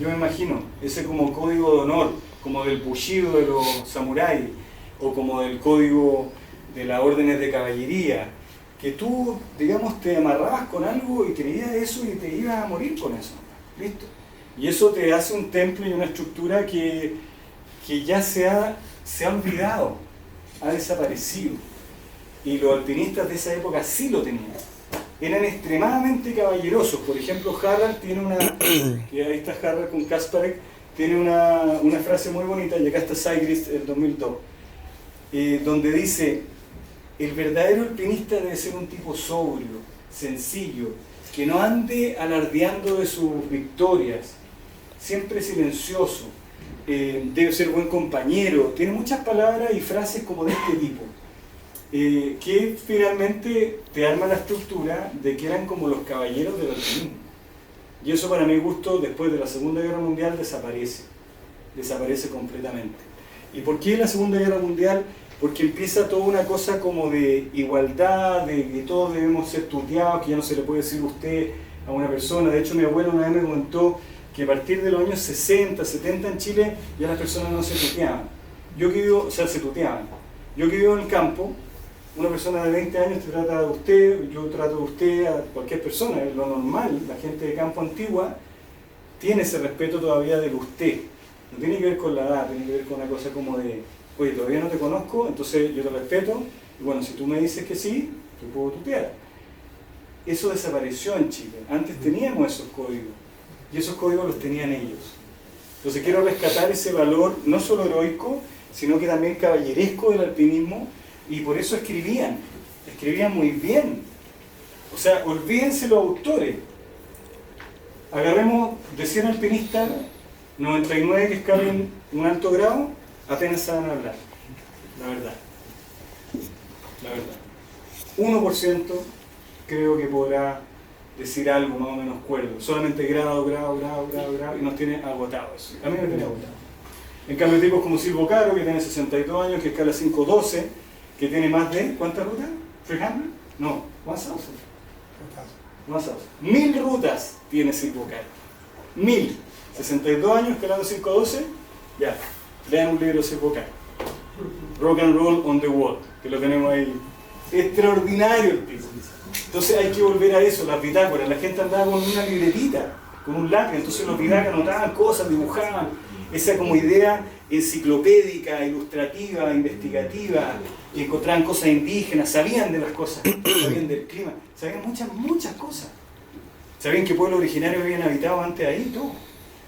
yo me imagino, ese como código de honor, como del bushido de los samuráis, o como del código de las órdenes de caballería, que tú, digamos, te amarrabas con algo y creías eso y te ibas a morir con eso. ¿Listo? Y eso te hace un templo y una estructura que ya se ha olvidado, ha desaparecido. Y los alpinistas de esa época sí lo tenían. Eran extremadamente caballerosos. Por ejemplo, Harald tiene que ahí está Harald con Kasparek, tiene una frase muy bonita, y acá está Sigrid el 2002, donde dice: el verdadero alpinista debe ser un tipo sobrio, sencillo, que no ande alardeando de sus victorias, siempre silencioso, debe ser buen compañero. Tiene muchas palabras y frases como de este tipo, que finalmente te arma la estructura de que eran como los caballeros del alpinismo. Y eso, para mi gusto, después de la Segunda Guerra Mundial desaparece completamente. ¿Y por qué la Segunda Guerra Mundial? Porque empieza toda una cosa como de igualdad, de que todos debemos ser tuteados, que ya no se le puede decir usted a una persona. De hecho, mi abuelo una vez me comentó que a partir de los años 60, 70 en Chile, ya las personas no se tuteaban. Se tuteaban. Yo que vivo en el campo, una persona de 20 años te trata de usted, yo trato de usted a cualquier persona, es lo normal. La gente de campo antigua tiene ese respeto todavía del usted. No tiene que ver con la edad, tiene que ver con una cosa como de: oye, todavía no te conozco, entonces yo te respeto, y bueno, si tú me dices que sí, te puedo tutear. Eso desapareció en Chile. Antes teníamos esos códigos, y esos códigos los tenían ellos. Entonces quiero rescatar ese valor, no solo heroico, sino que también caballeresco del alpinismo, y por eso escribían muy bien. O sea, olvídense los autores. Agarremos de 100 alpinistas, 99 que escalen un alto grado, apenas saben hablar, la verdad. 1% creo que podrá decir algo más o menos cuerdo, solamente grado, y nos tiene agotados. A mí me tiene agotado. En cambio, tipos como Silvo Caro, que tiene 62 años, que escala 512, que tiene más de, ¿cuántas rutas? ¿300? No, 1000 rutas tiene Silvo Caro. 1000. 62 años, escalando 512, ya. Lean un libro de Silvo Caro. Rock and Roll on the Wall, que lo tenemos ahí. Extraordinario el tipo. Entonces hay que volver a eso, las bitácoras. La gente andaba con una libretita, con un lápiz, entonces los bitácoras anotaban cosas, dibujaban. Esa como idea enciclopédica, ilustrativa, investigativa, y encontraban cosas indígenas, sabían de las cosas, sabían del clima, sabían muchas cosas. Sabían qué pueblos originarios habían habitado antes ahí y todo.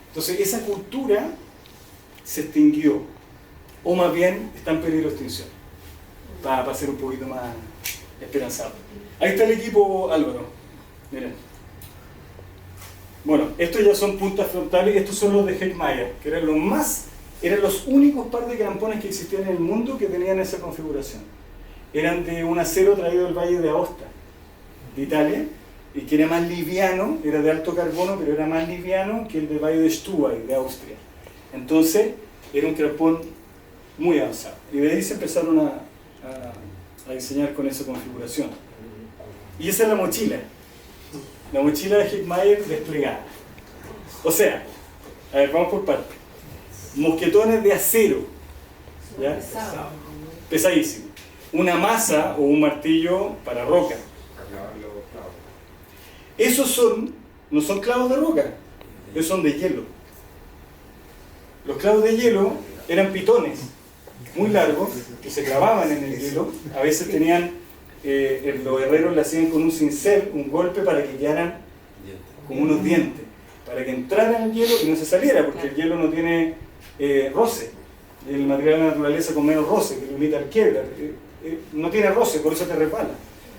Entonces esa cultura se extinguió, o más bien está en peligro de extinción, para ser un poquito más esperanzado. Ahí está el equipo Álvaro, miren. Bueno, estos ya son puntas frontales, estos son los de Heckmayer, que eran los únicos par de crampones que existían en el mundo que tenían esa configuración. Eran de un acero traído del Valle de Aosta, de Italia, y que era más liviano, era de alto carbono, pero era más liviano que el del Valle de Stubaiz, de Austria. Entonces, era un crampón muy avanzado. Y de ahí se empezaron a diseñar con esa configuración. Y esa es la mochila de Heckmayer desplegada. O sea, a ver, vamos por partes. Mosquetones de acero, ¿ya? Pesadísimo. Una masa o un martillo para roca. Esos no son clavos de roca, esos son de hielo. Los clavos de hielo eran pitones muy largos que se clavaban en el hielo. A veces tenían, los herreros le hacían con un cincel un golpe para que quedaran como unos dientes, para que entrara en el hielo y no se saliera, porque el hielo no tiene roce. El material de la naturaleza con menos roce, que lo imita el Kevlar, no tiene roce, por eso te resbala.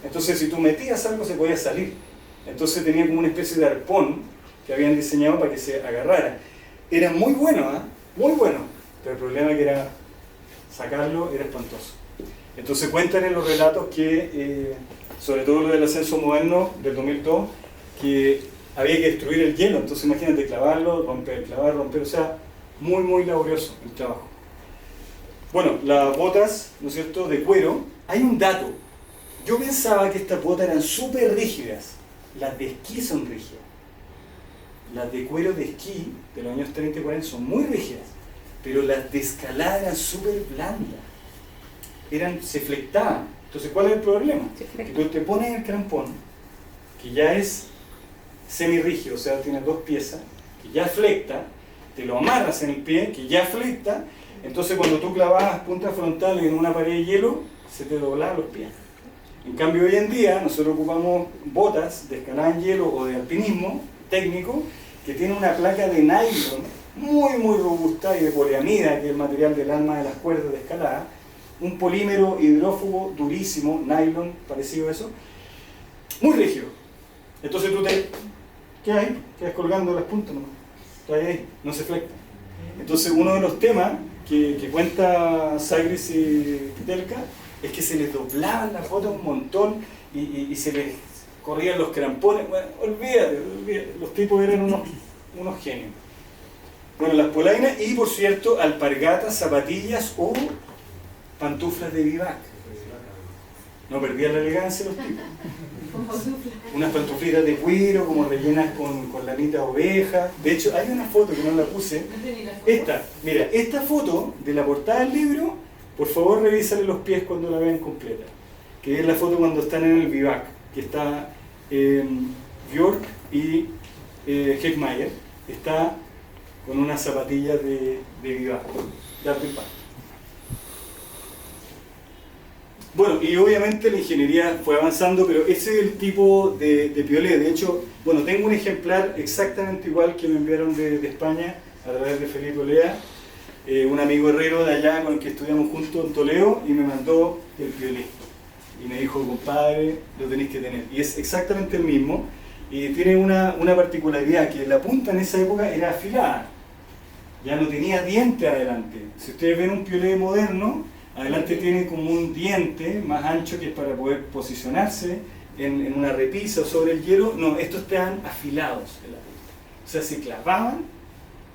Entonces, si tú metías algo, se podía salir. Entonces tenía como una especie de arpón que habían diseñado para que se agarrara. Era muy bueno, muy bueno, pero el problema que era sacarlo era espantoso. Entonces cuentan en los relatos que, sobre todo lo del ascenso moderno del 2002, que había que destruir el hielo. Entonces imagínate, clavarlo, romper, clavar, romper, o sea, muy laborioso el trabajo. Bueno, las botas, ¿no es cierto?, de cuero. Hay un dato. Yo pensaba que estas botas eran súper rígidas. Las de esquí son rígidas. Las de cuero de esquí de los años 30 y 40 son muy rígidas. Pero las de escalada eran súper blandas. Se flectaban. Entonces, ¿cuál es el problema? Que tú te pones el crampón, que ya es semirrígido, o sea, tiene dos piezas, que ya flecta, te lo amarras en el pie, que ya flecta, entonces cuando tú clavabas puntas frontales en una pared de hielo, se te doblaban los pies. En cambio, hoy en día, nosotros ocupamos botas de escalada en hielo o de alpinismo técnico, que tienen una placa de nylon muy robusta y de poliamida, que es el material del alma de las cuerdas de escalada, un polímero hidrófugo durísimo, nylon, parecido a eso, muy rígido. Entonces tú quedas ahí, quedas colgando las puntas nomás, estás ahí, no se flecta. Entonces uno de los temas que cuenta Sagris y Telka es que se les doblaban las botas un montón y se les corrían los crampones. Bueno, olvídate, los tipos eran unos genios. Bueno, las polainas y, por cierto, alpargatas, zapatillas o pantuflas de vivac. No perdían la elegancia los tipos. Unas pantuflitas de cuero, como rellenas con lanita de oveja. De hecho, hay una foto que no la puse. Mira, esta foto de la portada del libro, por favor revísale los pies cuando la vean completa. Que es la foto cuando están en el vivac, que está Björk y Heckmayer. Está con unas zapatillas de vivac, de alto impacto. Bueno, y obviamente la ingeniería fue avanzando, pero ese es el tipo de piolé. De hecho, bueno, tengo un ejemplar exactamente igual que me enviaron de España a través de Felipe Olea, un amigo herrero de allá con el que estudiamos juntos en Toledo, y me mandó el piolé. Y me dijo, compadre, lo tenéis que tener. Y es exactamente el mismo, y tiene una particularidad, que la punta en esa época era afilada. Ya no tenía diente adelante. Si ustedes ven un piolé moderno, adelante tiene como un diente más ancho, que es para poder posicionarse en una repisa o sobre el hielo. No, estos estaban afilados en la punta. O sea, se clavaban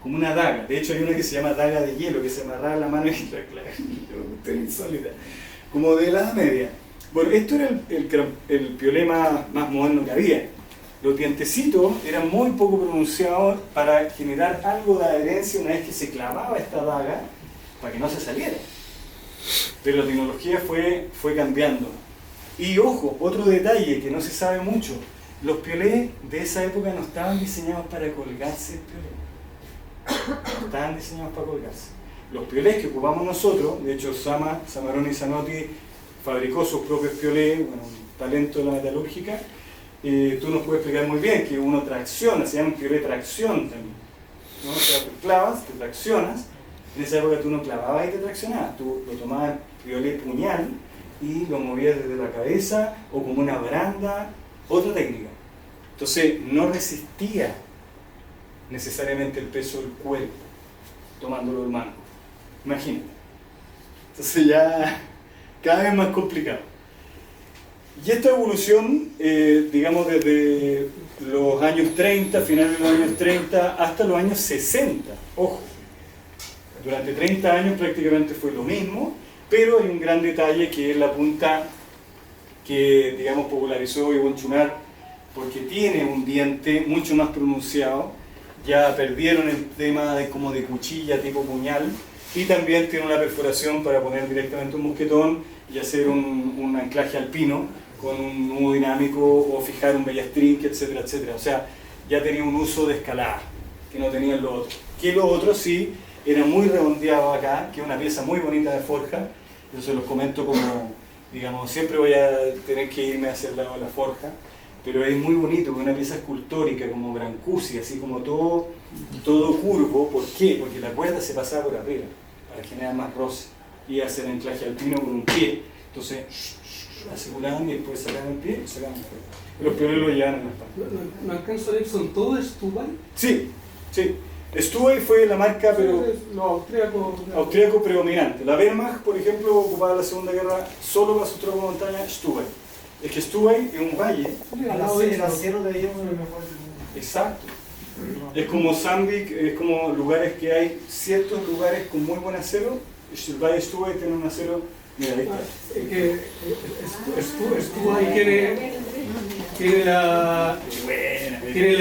como una daga. De hecho, hay una que se llama daga de hielo, que se amarraba la mano y la clava. Insólita. Como de la Edad Media. Bueno, esto era el piolé más moderno que había. Los dientecitos eran muy poco pronunciados para generar algo de adherencia una vez que se clavaba esta daga, para que no se saliera. Pero la tecnología fue cambiando. Y ojo, otro detalle que no se sabe mucho, los piolés de esa época no estaban diseñados para colgarse el piolé. No estaban diseñados para colgarse. Los piolés que ocupamos nosotros, de hecho Samaroni Zanotti fabricó sus propios piolés, bueno, un talento de la metalúrgica. Tú nos puedes explicar muy bien que uno tracciona, se llama piolé tracción también, ¿no? O sea, tú clavas, te traccionas. En esa época tú no clavabas y te traccionabas, tú lo tomabas piolé puñal y lo movías desde la cabeza o como una baranda, otra técnica. Entonces no resistía necesariamente el peso del cuerpo tomándolo del mango. Imagínate. Entonces ya cada vez más complicado. Y esta evolución, digamos desde los años 30, finales de los años 30 hasta los años 60, ojo. Durante 30 años prácticamente fue lo mismo, pero hay un gran detalle que es la punta que, digamos, popularizó Yvon Chouinard, porque tiene un diente mucho más pronunciado. Ya perdieron el tema como de cuchilla tipo puñal, y también tiene una perforación para poner directamente un mosquetón y hacer un anclaje alpino con un nudo dinámico o fijar un bellastrín, etcétera, etcétera. O sea, ya tenía un uso de escalada que no tenía lo otro. Que lo otro sí era muy redondeado acá, que es una pieza muy bonita de forja. Yo se los comento como, digamos, siempre voy a tener que irme hacia el lado de la forja, pero es muy bonito, es una pieza escultórica como Brancusi, así como todo curvo. ¿Por qué? Porque la cuerda se pasaba por arriba para generar más roce y hacer anclaje alpino con un pie. Entonces aseguraban y después sacaban el pie y sacaban el pie. Los pioneros lo llevaban en la espalda. ¿No alcanzo a ver, son todos Stubal? Sí, sí. Stubal fue la marca, pero austríaco predominante. La Wehrmacht, por ejemplo, ocupaba la Segunda Guerra solo para sus tropas de montaña, Stubal. Es que Stubal es un valle. El acero de ellos es el mejor. Exacto. Es como Sandvik, es como lugares que hay ciertos lugares con muy buen acero Shilvay estuvo y tiene un acero. Mira, ahí está. Estuvo ahí, tiene la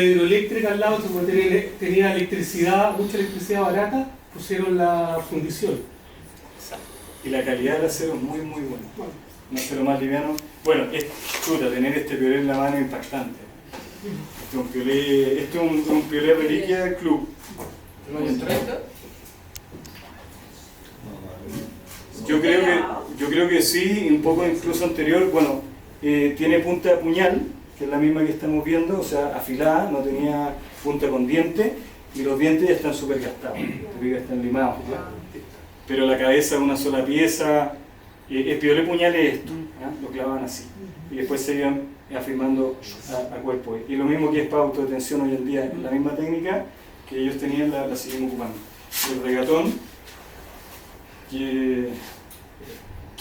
hidroeléctrica al lado, como tenía electricidad, mucha electricidad barata, pusieron la fundición. Y la calidad del acero es muy buena. Un acero más liviano. Bueno, tener este piolé en la mano es impactante. Este es un piolé reliquia del club. ¿No hay 30? Yo creo que sí, un poco incluso anterior. Bueno, tiene punta de puñal, que es la misma que estamos viendo, o sea, afilada, no tenía punta con diente, y los dientes ya están súper gastados, están limados. Pero la cabeza es una sola pieza. El piolé puñal es esto, lo clavaban así, y después se iban afirmando a cuerpo. Y lo mismo que es para autodetención hoy en día, la misma técnica que ellos tenían la seguimos ocupando. El regatón, que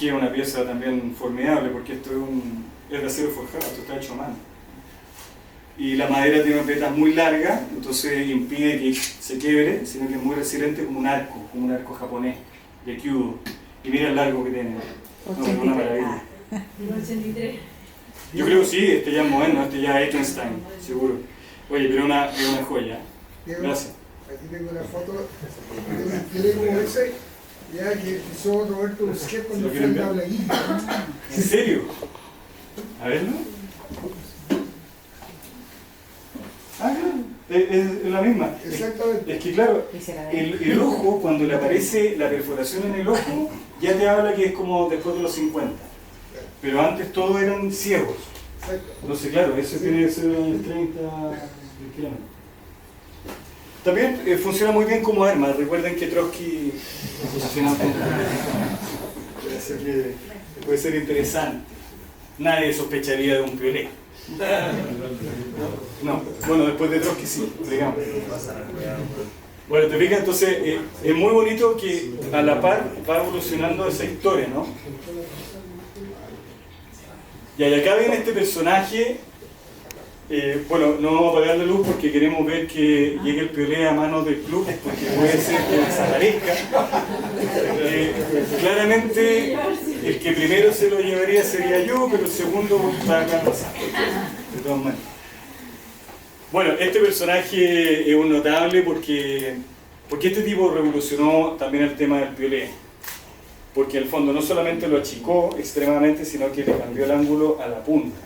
es una pieza también formidable, porque esto es de acero forjado, esto está hecho a mano. Y la madera tiene vetas muy largas, entonces impide que se quiebre, sino que es muy resiliente como un arco japonés, de kyudo. Y mira el largo que tiene. No, es una maravilla. 83. Yo creo que sí, este ya es moderno, este ya es Eckenstein, seguro. Oye, pero es una joya. Gracias. Aquí tengo una foto de un piolé como ese, ya que usó Roberto Busquets cuando fue al Tablaguillo. ¿En serio? A verlo. Ah, claro, es la misma. Exactamente. Es que claro, el ojo, cuando le aparece la perforación en el ojo, ya te habla que es como después de los 50. Pero antes todos eran ciegos. Entonces, claro, eso tiene que ser en el 30. También funciona muy bien como arma. Recuerden que Trotsky funciona como puede ser interesante. Nadie sospecharía de un piolé. No, bueno, después de Trotsky sí, digamos. Bueno, te fijas, entonces es muy bonito que a la par va evolucionando esa historia, ¿no? Y acá viene este personaje. Bueno, no vamos a apagar la luz porque queremos ver que llegue el piolé a manos del club, porque puede ser que desaparezca. Claramente el que primero se lo llevaría sería yo, pero el segundo va a pasar. De todas maneras. Bueno, este personaje es un notable porque este tipo revolucionó también el tema del piolé. Porque en el fondo no solamente lo achicó extremadamente, sino que le cambió el ángulo a la punta.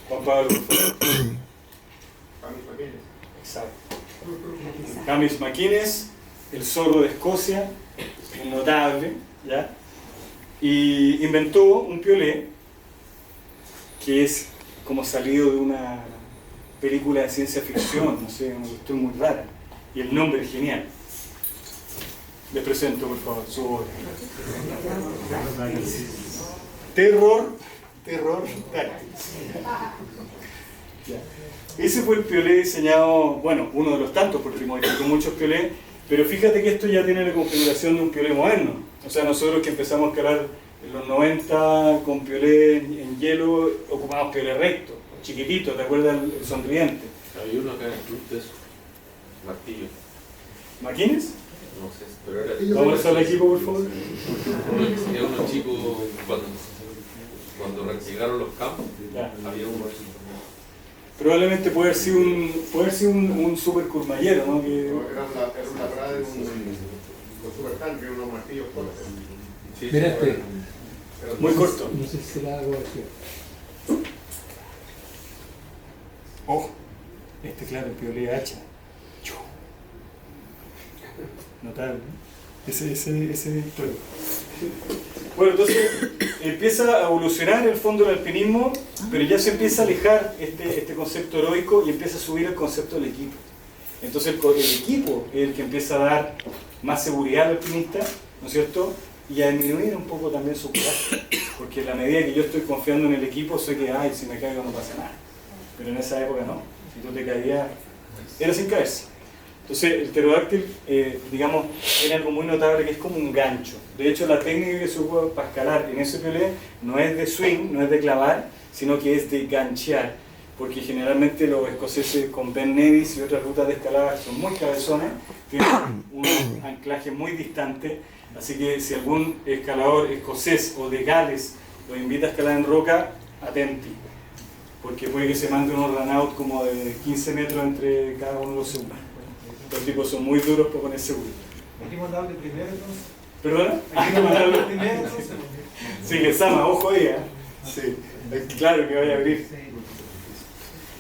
Juan Pablo. Exacto. Camis Maquines, el zorro de Escocia, un notable, ¿ya? Y inventó un piolé que es como salido de una película de ciencia ficción, no sé, una cuestión muy rara. Y el nombre es genial. Les presento, por favor, su obra. Terror Tactics. Ese fue el piolé diseñado, bueno, uno de los tantos, porque modificó muchos piolés, pero fíjate que esto ya tiene la configuración de un piolé moderno. O sea, nosotros que empezamos a escalar en los 90 con piolé en hielo, ocupamos piolé recto, chiquitito, ¿te acuerdas el sonriente? Hay uno acá en el club de eso, martillo. ¿Maquines? No sé, pero era... Vamos a usar el equipo, por favor. Tenía unos chicos cuando llegaron los campos, Ya. había uno así. Probablemente puede haber sido un super curmallero, ¿no? Que... Era una parada de un supertanque, unos martillos cortos. Sí, Mira este. Muy corto. No sé si será algo así. Ojo, claro, el piolé hacha. Notable, ¿no? Ese historia. Bueno, entonces empieza a evolucionar el fondo del alpinismo, pero ya se empieza a alejar este concepto heroico y empieza a subir el concepto del equipo. Entonces el equipo es el que empieza a dar más seguridad al alpinista, ¿no es cierto? Y a disminuir un poco también su coraje, porque en la medida que yo estoy confiando en el equipo, sé que, ay, si me caigo no pasa nada. Pero en esa época no. Si tú te caías, era sin caerse. Entonces el pterodáctil, digamos, era algo muy notable que es como un gancho. De hecho, la técnica que se usa para escalar en ese piolé no es de swing, no es de clavar, sino que es de ganchear. porque generalmente los escoceses con Ben Nevis y otras rutas de escalada son muy cabezones, tienen un anclaje muy distante, así que si algún escalador escocés o de Gales los invita a escalar en roca, atenti, porque puede que se mande unos run-out como de 15 metros entre cada uno de los segundos. Los tipos son muy duros para poner seguro. Hay que mandarle primero entonces. ¿Perdona? Hay que mandarle primero entonces. Sí, que Sama, ojo ahí, ¿eh? Sí, claro que vaya a abrir.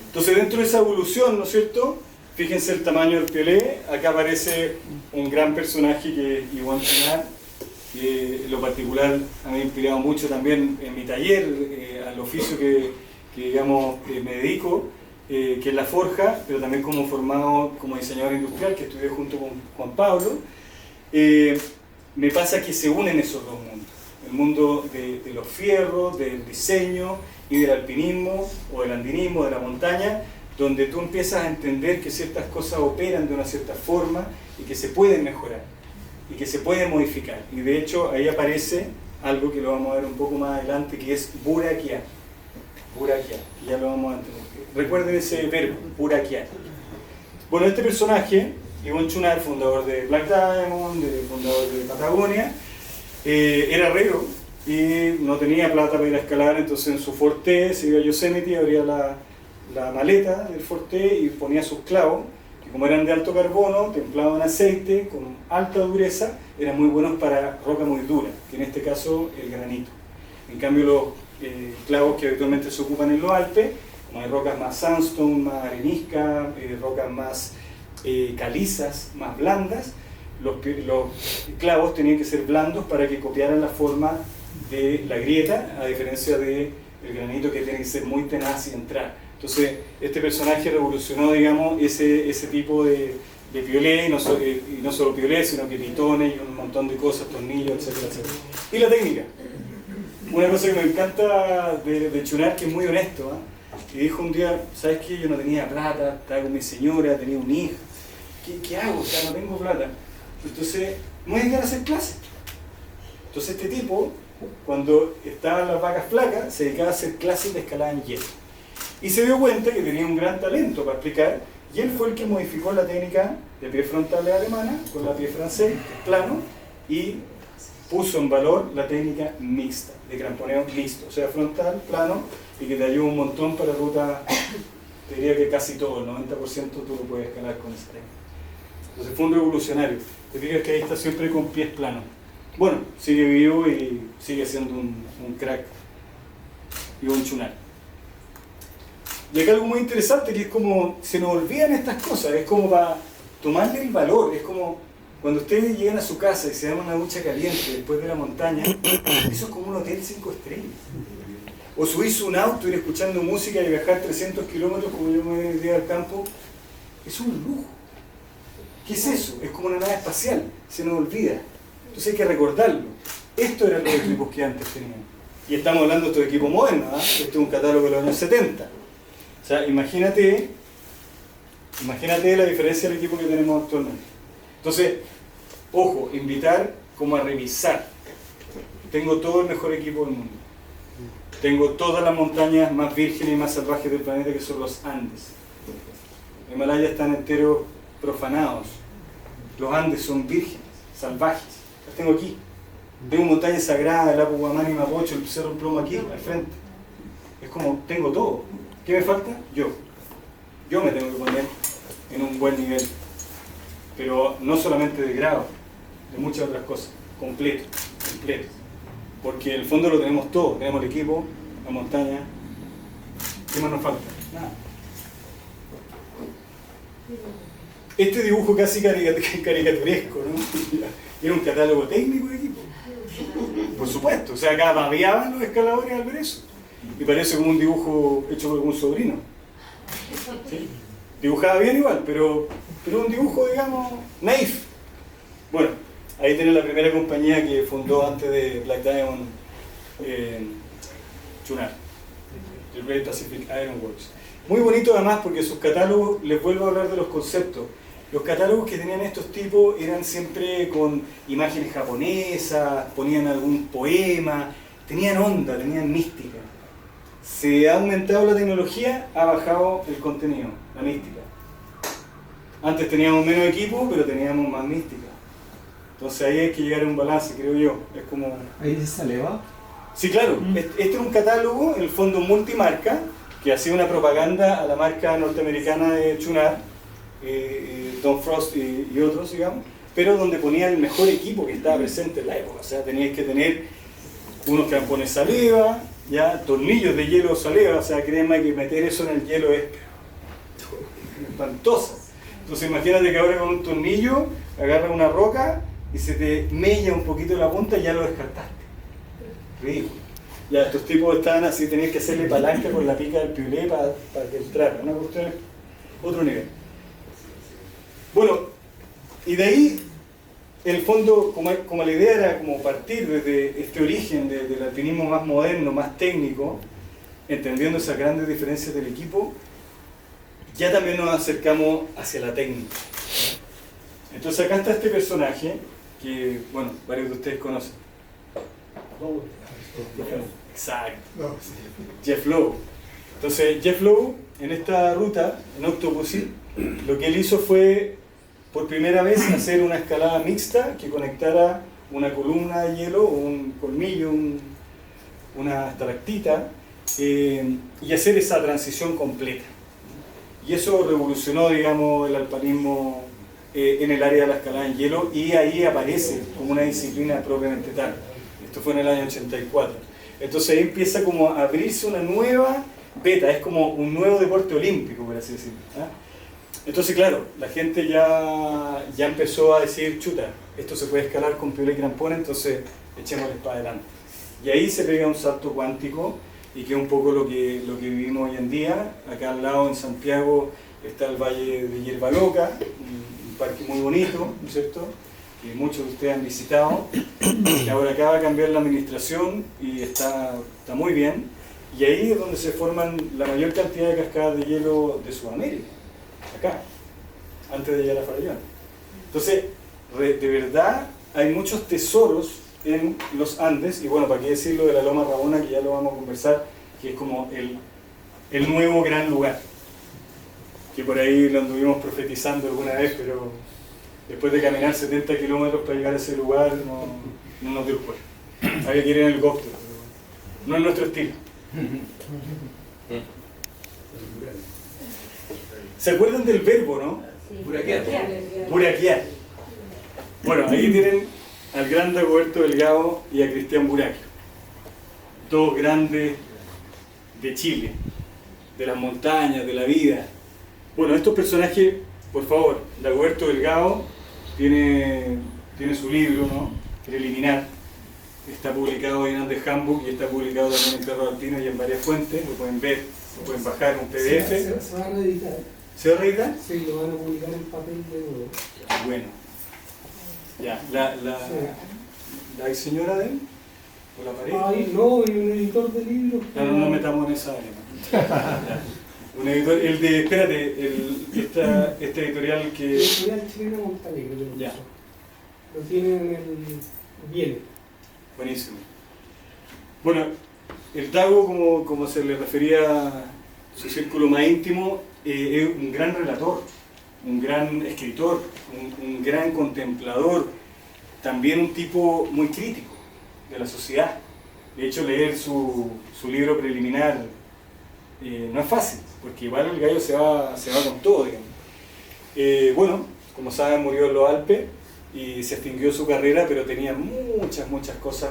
Entonces dentro de esa evolución, ¿no es cierto? Fíjense el tamaño del piolé. Acá aparece un gran personaje que es Yvon Chouinard, que en lo particular a mí me ha inspirado mucho también en mi taller, al oficio que digamos, me dedico, que es la forja, pero también como formado como diseñador industrial, que estudié junto con Juan Pablo. Me pasa que se unen esos dos mundos, el mundo de los fierros, del diseño y del alpinismo o del andinismo, de la montaña, donde tú empiezas a entender que ciertas cosas operan de una cierta forma y que se pueden mejorar y que se pueden modificar. Y de hecho ahí aparece algo que lo vamos a ver un poco más adelante, que es buraquear. Buraquear, ya lo vamos a entender. Recuerden ese verbo, buraquear. Bueno, este personaje, Yvon Chouinard, fundador de Black Diamond, fundador de Patagonia, era herrero y no tenía plata para ir a escalar, entonces en su forte se iba a Yosemite, abría la maleta del forte y ponía sus clavos, que como eran de alto carbono, templados en aceite, con alta dureza, eran muy buenos para roca muy dura, que en este caso el granito. En cambio los clavos que habitualmente se ocupan en los Alpes, como hay rocas más sandstone, más areniscas, rocas más calizas, más blandas, los clavos tenían que ser blandos para que copiaran la forma de la grieta, a diferencia del granito que tiene que ser muy tenaz y entrar. Entonces este personaje revolucionó, digamos, ese tipo de piolé, y no solo piolé, sino que pitones y un montón de cosas, tornillos, etcétera, etcétera. Y la técnica. Una cosa que me encanta de Chouinard, que es muy honesto, ¿eh? Y dijo un día, ¿sabes qué? Yo no tenía plata, estaba con mi señora, tenía un hijo. ¿Qué hago? O sea, no tengo plata. Entonces, me voy a dedicar a hacer clases. Entonces este tipo, cuando estaban las vacas flacas, se dedicaba a hacer clases de escalada en hielo. Y se dio cuenta que tenía un gran talento para explicar, y él fue el que modificó la técnica de pie frontal alemana con la pie francés, plano, y puso en valor la técnica mixta, de cramponeo mixto, o sea, frontal, plano, y que te ayuda un montón para ruta, te diría que casi todo, el 90% tú lo puedes escalar con esa técnica. Entonces fue un revolucionario. Te fijas que ahí está siempre con pies planos. Bueno, sigue vivo y sigue siendo un crack y un Chouinard. Y acá algo muy interesante, que es como se nos olvidan estas cosas, es como para tomarle el valor, es como cuando ustedes llegan a su casa y se dan una ducha caliente después de la montaña, eso es como un hotel 5 estrellas. O subirse un auto, ir escuchando música y viajar 300 kilómetros como yo me voy al campo, es un lujo. ¿Qué es eso? Es como una nave espacial, se nos olvida. Entonces hay que recordarlo. Esto eran los equipos que antes tenían. Y estamos hablando de estos equipos modernos, ¿eh? Este es un catálogo de los años 70. O sea, imagínate la diferencia del equipo que tenemos actualmente. Entonces, ojo, invitar como a revisar. Tengo todo el mejor equipo del mundo. Tengo todas las montañas más vírgenes y más salvajes del planeta, que son los Andes. Los Himalayas están enteros profanados. Los Andes son vírgenes, salvajes. Las tengo aquí. Tengo montañas sagradas, el Apu Guamani, Mapocho, el Cerro Plomo aquí, al frente. Es como, tengo todo. ¿Qué me falta? Yo me tengo que poner en un buen nivel. Pero no solamente de grado, de muchas otras cosas. Completo. Porque en el fondo lo tenemos todo. Tenemos el equipo, la montaña. ¿Qué más nos falta? Nada. Este dibujo casi caricaturesco, ¿no? Era un catálogo técnico de equipo. Por supuesto, o sea, acá babeaban los escaladores al ver eso. Y parece como un dibujo hecho por algún sobrino. ¿Sí? Dibujaba bien igual, pero un dibujo, digamos, naif. Bueno, ahí tiene la primera compañía que fundó antes de Black Diamond, Chouinard, el Great Pacific Iron Works. Muy bonito además porque sus catálogos, les vuelvo a hablar de los conceptos. Los catálogos que tenían estos tipos eran siempre con imágenes japonesas, ponían algún poema, tenían onda, tenían mística. se ha aumentado la tecnología, ha bajado el contenido, la mística. Antes teníamos menos equipo, pero teníamos más mística. Entonces ahí hay que llegar a un balance, creo yo. Es como... Ahí se saleva. Sí, claro. Este es un catálogo, en el fondo multimarca, que hacía una propaganda a la marca norteamericana de Chunar, Don Frost y otros, digamos, pero donde ponía el mejor equipo que estaba presente en la época. O sea, teníais que tener unos crampones saliva, ya, tornillos de hielo saliva, o sea, créeme que meter eso en el hielo es espantoso. Entonces imagínate que ahora con un tornillo agarras una roca y se te mella un poquito la punta y ya lo descartaste. Ridículo. Ya estos tipos estaban así, tenías que hacerle palanca con la pica del piolé para que entrara. Una cuestión, otro nivel. Bueno, y de ahí, en el fondo, como la idea era como partir desde este origen del alpinismo más moderno, más técnico, entendiendo esas grandes diferencias del equipo, ya también nos acercamos hacia la técnica. Entonces acá está este personaje, que, bueno, varios de ustedes conocen. Exacto. Jeff Lowe. Entonces, Jeff Lowe, en esta ruta, en Octopussy, lo que él hizo fue, por primera vez, hacer una escalada mixta que conectara una columna de hielo, o un colmillo, una estalactita, y hacer esa transición completa. Y eso revolucionó, digamos, el alpinismo en el área de la escalada en hielo, y ahí aparece como una disciplina propiamente tal. Esto fue en el año 84. Entonces ahí empieza como a abrirse una nueva beta, es como un nuevo deporte olímpico, por así decirlo. Entonces, claro, la gente ya empezó a decir, chuta, esto se puede escalar con piolé y crampones, entonces echémosle para adelante. Y ahí se pega un salto cuántico, y que es un poco lo que vivimos hoy en día. Acá al lado, en Santiago, está el Valle de Hierba Loca, un parque muy bonito, ¿no es cierto?, que muchos de ustedes han visitado, que ahora acaba de cambiar la administración y está muy bien, y ahí es donde se forman la mayor cantidad de cascadas de hielo de Sudamérica, acá, antes de llegar a Farallón. Entonces, de verdad, hay muchos tesoros en los Andes, y bueno, para qué decirlo de la Loma Rabona, que ya lo vamos a conversar, que es como el nuevo gran lugar, que por ahí lo anduvimos profetizando alguna vez, pero después de caminar 70 kilómetros para llegar a ese lugar, no nos dio el cuerpo. Había que ir en helicóptero, pero no es nuestro estilo. ¿Se acuerdan del verbo, no? Buraquear. Buraquear. Bueno, ahí tienen al gran Dagoberto Delgado y a Cristian Buraquio, dos grandes de Chile, de las montañas, de la vida. Bueno, estos personajes, por favor, Dagoberto Delgado tiene su libro, ¿no?, preliminar, está publicado en Andes Handbook y está publicado también en Perro Alpino y en varias fuentes, lo pueden ver, lo pueden bajar en un PDF. Se va a reeditar. ¿Se va a reeditar? Sí, lo van a publicar en papel de nuevo. Bueno. Ya, la ex señora de él, o la pareja. Ay, no, y un editor de libros. No nos metamos en esa área. Un editor, este editorial que... Editorial Chilena Montalegre. Ya. Lo tienen en el... Viene. Buenísimo. Bueno, el Dago, como se le refería a su círculo más íntimo, es un gran relator, un gran escritor, un gran contemplador, también un tipo muy crítico de la sociedad. De hecho, leer su libro preliminar no es fácil, porque igual el gallo se va con todo, digamos. Bueno, como saben, murió en los Alpes y se extinguió su carrera, pero tenía muchas cosas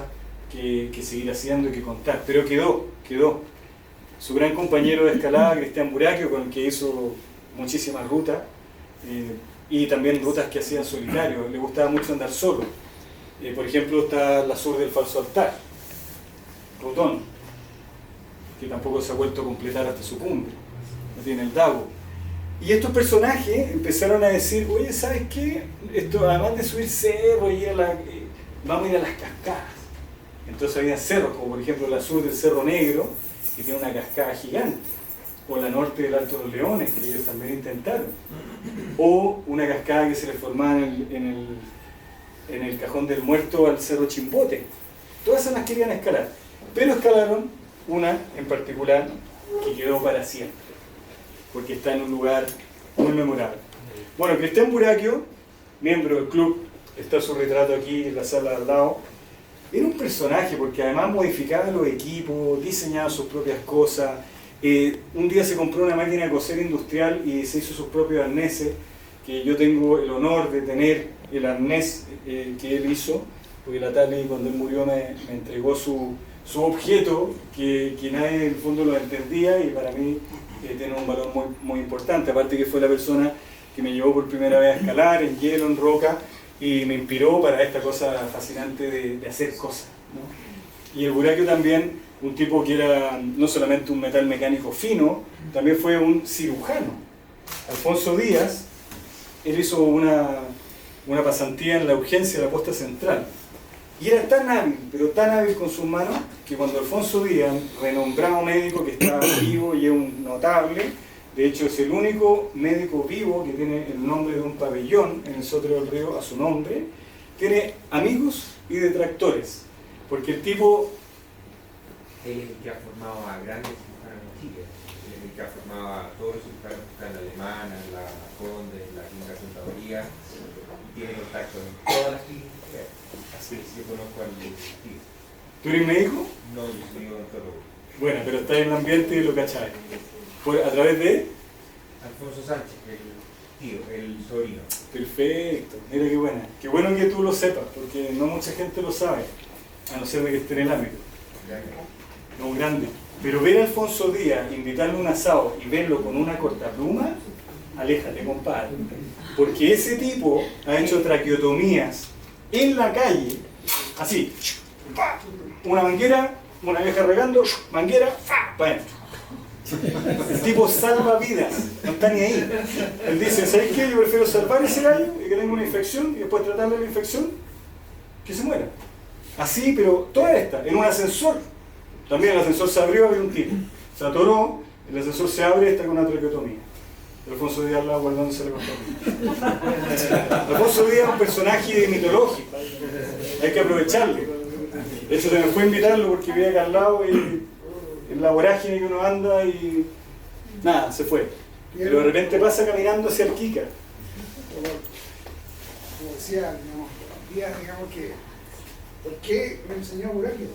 que seguir haciendo y que contar. Pero quedó. Su gran compañero de escalada, Cristian Buraquio, con el que hizo muchísimas rutas, y también rutas que hacía en solitario. Le gustaba mucho andar solo. Por ejemplo, está la sur del falso altar, Rutón, que tampoco se ha vuelto a completar hasta su cumbre. No tiene el Dago. Y estos personajes empezaron a decir, oye, ¿sabes qué? Esto, además de subir cerros y vamos a ir a las cascadas. Entonces había cerros, como por ejemplo la sur del Cerro Negro, que tiene una cascada gigante, o la norte del Alto de los Leones, que ellos también intentaron, o una cascada que se le formaba en el Cajón del Muerto al Cerro Chimbote. Todas esas las querían escalar, pero escalaron una en particular que quedó para siempre, porque está en un lugar muy memorable. Bueno, Cristian Buraquio, miembro del club, está su retrato aquí en la sala al lado. Era un personaje porque además modificaba los equipos, diseñaba sus propias cosas. Un día se compró una máquina de coser industrial y se hizo sus propios arneses, que yo tengo el honor de tener el arnés que él hizo, porque la Tali cuando él murió me entregó su objeto que nadie en el fondo lo entendía y para mí tiene un valor muy, muy importante, aparte que fue la persona que me llevó por primera vez a escalar en hielo, en roca, y me inspiró para esta cosa fascinante de hacer cosas, ¿no? Y el Buraquio también, un tipo que era no solamente un metal mecánico fino, también fue un cirujano. Alfonso Díaz, él hizo una pasantía en la urgencia de la Posta Central. Y era tan hábil, pero tan hábil con sus manos, que cuando Alfonso Díaz, renombrado médico que estaba vivo y es un notable, de hecho es el único médico vivo que tiene el nombre de un pabellón en el Sotero del Río a su nombre, tiene amigos y detractores, porque el tipo... Él es el que ha formado a grandes cirujanos en Chile, él es el que ha formado a todos los cirujanos que están en Alemana, en la Conde, en la Clínica Santa María, y tiene contacto en todas las clínicas. Así es, yo conozco al tío. ¿Tú eres médico? No, yo soy odontólogo. Bueno, pero está en el ambiente y lo cachai. ¿A través de? Alfonso Sánchez, el tío, el sobrino. Perfecto, mira qué buena. Qué bueno que tú lo sepas, porque no mucha gente lo sabe, a no ser de que esté en el ámbito. No, grande. Pero ver a Alfonso Díaz, invitarlo a un asado y verlo con una cortapluma, aléjate, compadre. Porque ese tipo ha hecho traqueotomías en la calle, así, una manguera, una vieja regando, manguera, para adentro. El tipo salva vidas, no está ni ahí. Él dice, ¿sabes qué? Yo prefiero salvar ese gallo y que tenga una infección y después tratarle la infección, que se muera. Así, pero toda esta, en un ascensor. También el ascensor se abrió, había un tipo. Se atoró, el ascensor se abre y está con una traqueotomía. Alfonso Díaz la guardándose la cortapluma. Alfonso Díaz es un personaje mitológico. Hay que aprovecharle. De hecho, se me fue a invitarlo porque vivía acá al lado y en la vorágine que uno anda y nada, se fue. Pero de repente pasa caminando hacia el Kika. Como decía, Díaz, digamos que, ¿por qué me enseñó Buraquio?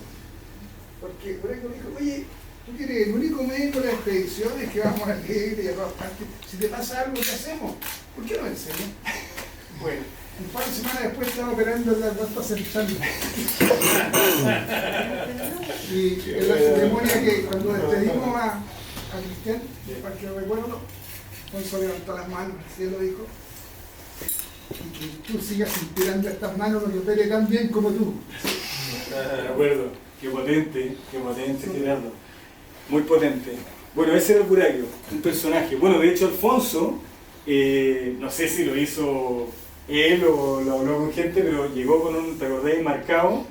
Porque Buraquio me dijo, oye, tú eres el único médico de las expediciones que vamos a leer y a todas partes. Si te pasa algo, ¿qué hacemos? ¿Por qué no me enseñas? Bueno, un par de semanas después estaba operando en la Posta Central. Y en la ceremonia que cuando despedimos a Cristian, para que lo recuerdo, Alfonso levantó las manos, el cielo dijo, y que tú sigas inspirando estas manos que opere tan bien como tú. De acuerdo, qué potente, Gerardo. Muy potente. Bueno, ese era el Buraquio, un personaje. Bueno, de hecho Alfonso, no sé si lo hizo él o lo habló con gente, pero llegó con un, ¿te acordáis? Marcado,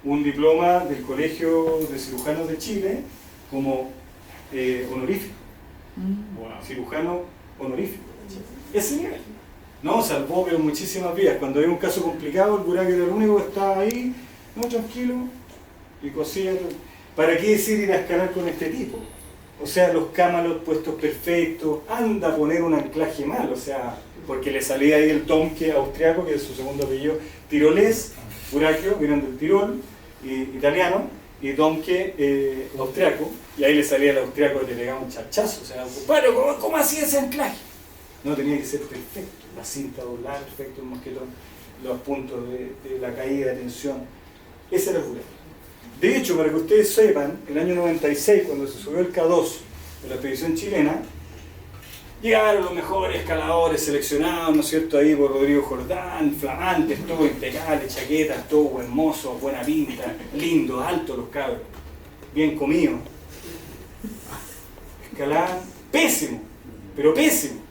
un diploma del Colegio de Cirujanos de Chile como honorífico. Wow. Cirujano honorífico. Ese nivel. No, salvó pero muchísimas vidas. Cuando había un caso complicado, el Buraquio era el único que estaba ahí, muy tranquilo, y cosía. ¿Para qué decir ir a escalar con este tipo? O sea, los cámalos puestos perfectos, anda a poner un anclaje mal, o sea, porque le salía ahí el Domke austriaco, que es su segundo apellido, tirolés, Buraquio, vienen del Tirol, italiano, y Domke austriaco, y ahí le salía el austriaco que le pegaba un chachazo, o sea, bueno, ¿cómo hacía ese anclaje? No, tenía que ser perfecto, la cinta doblada, perfecto, el mosquetón, los puntos de la caída de tensión, ese era el Buraquio. De hecho, para que ustedes sepan, el año 96, cuando se subió el K2 de la expedición chilena, llegaron los mejores escaladores seleccionados, ¿no es cierto?, ahí por Rodrigo Jordán, flamantes, todo impecable, chaquetas, todo hermoso, buena pinta, lindo, alto los cabros, bien comidos. Escalaban pésimo, pero pésimo.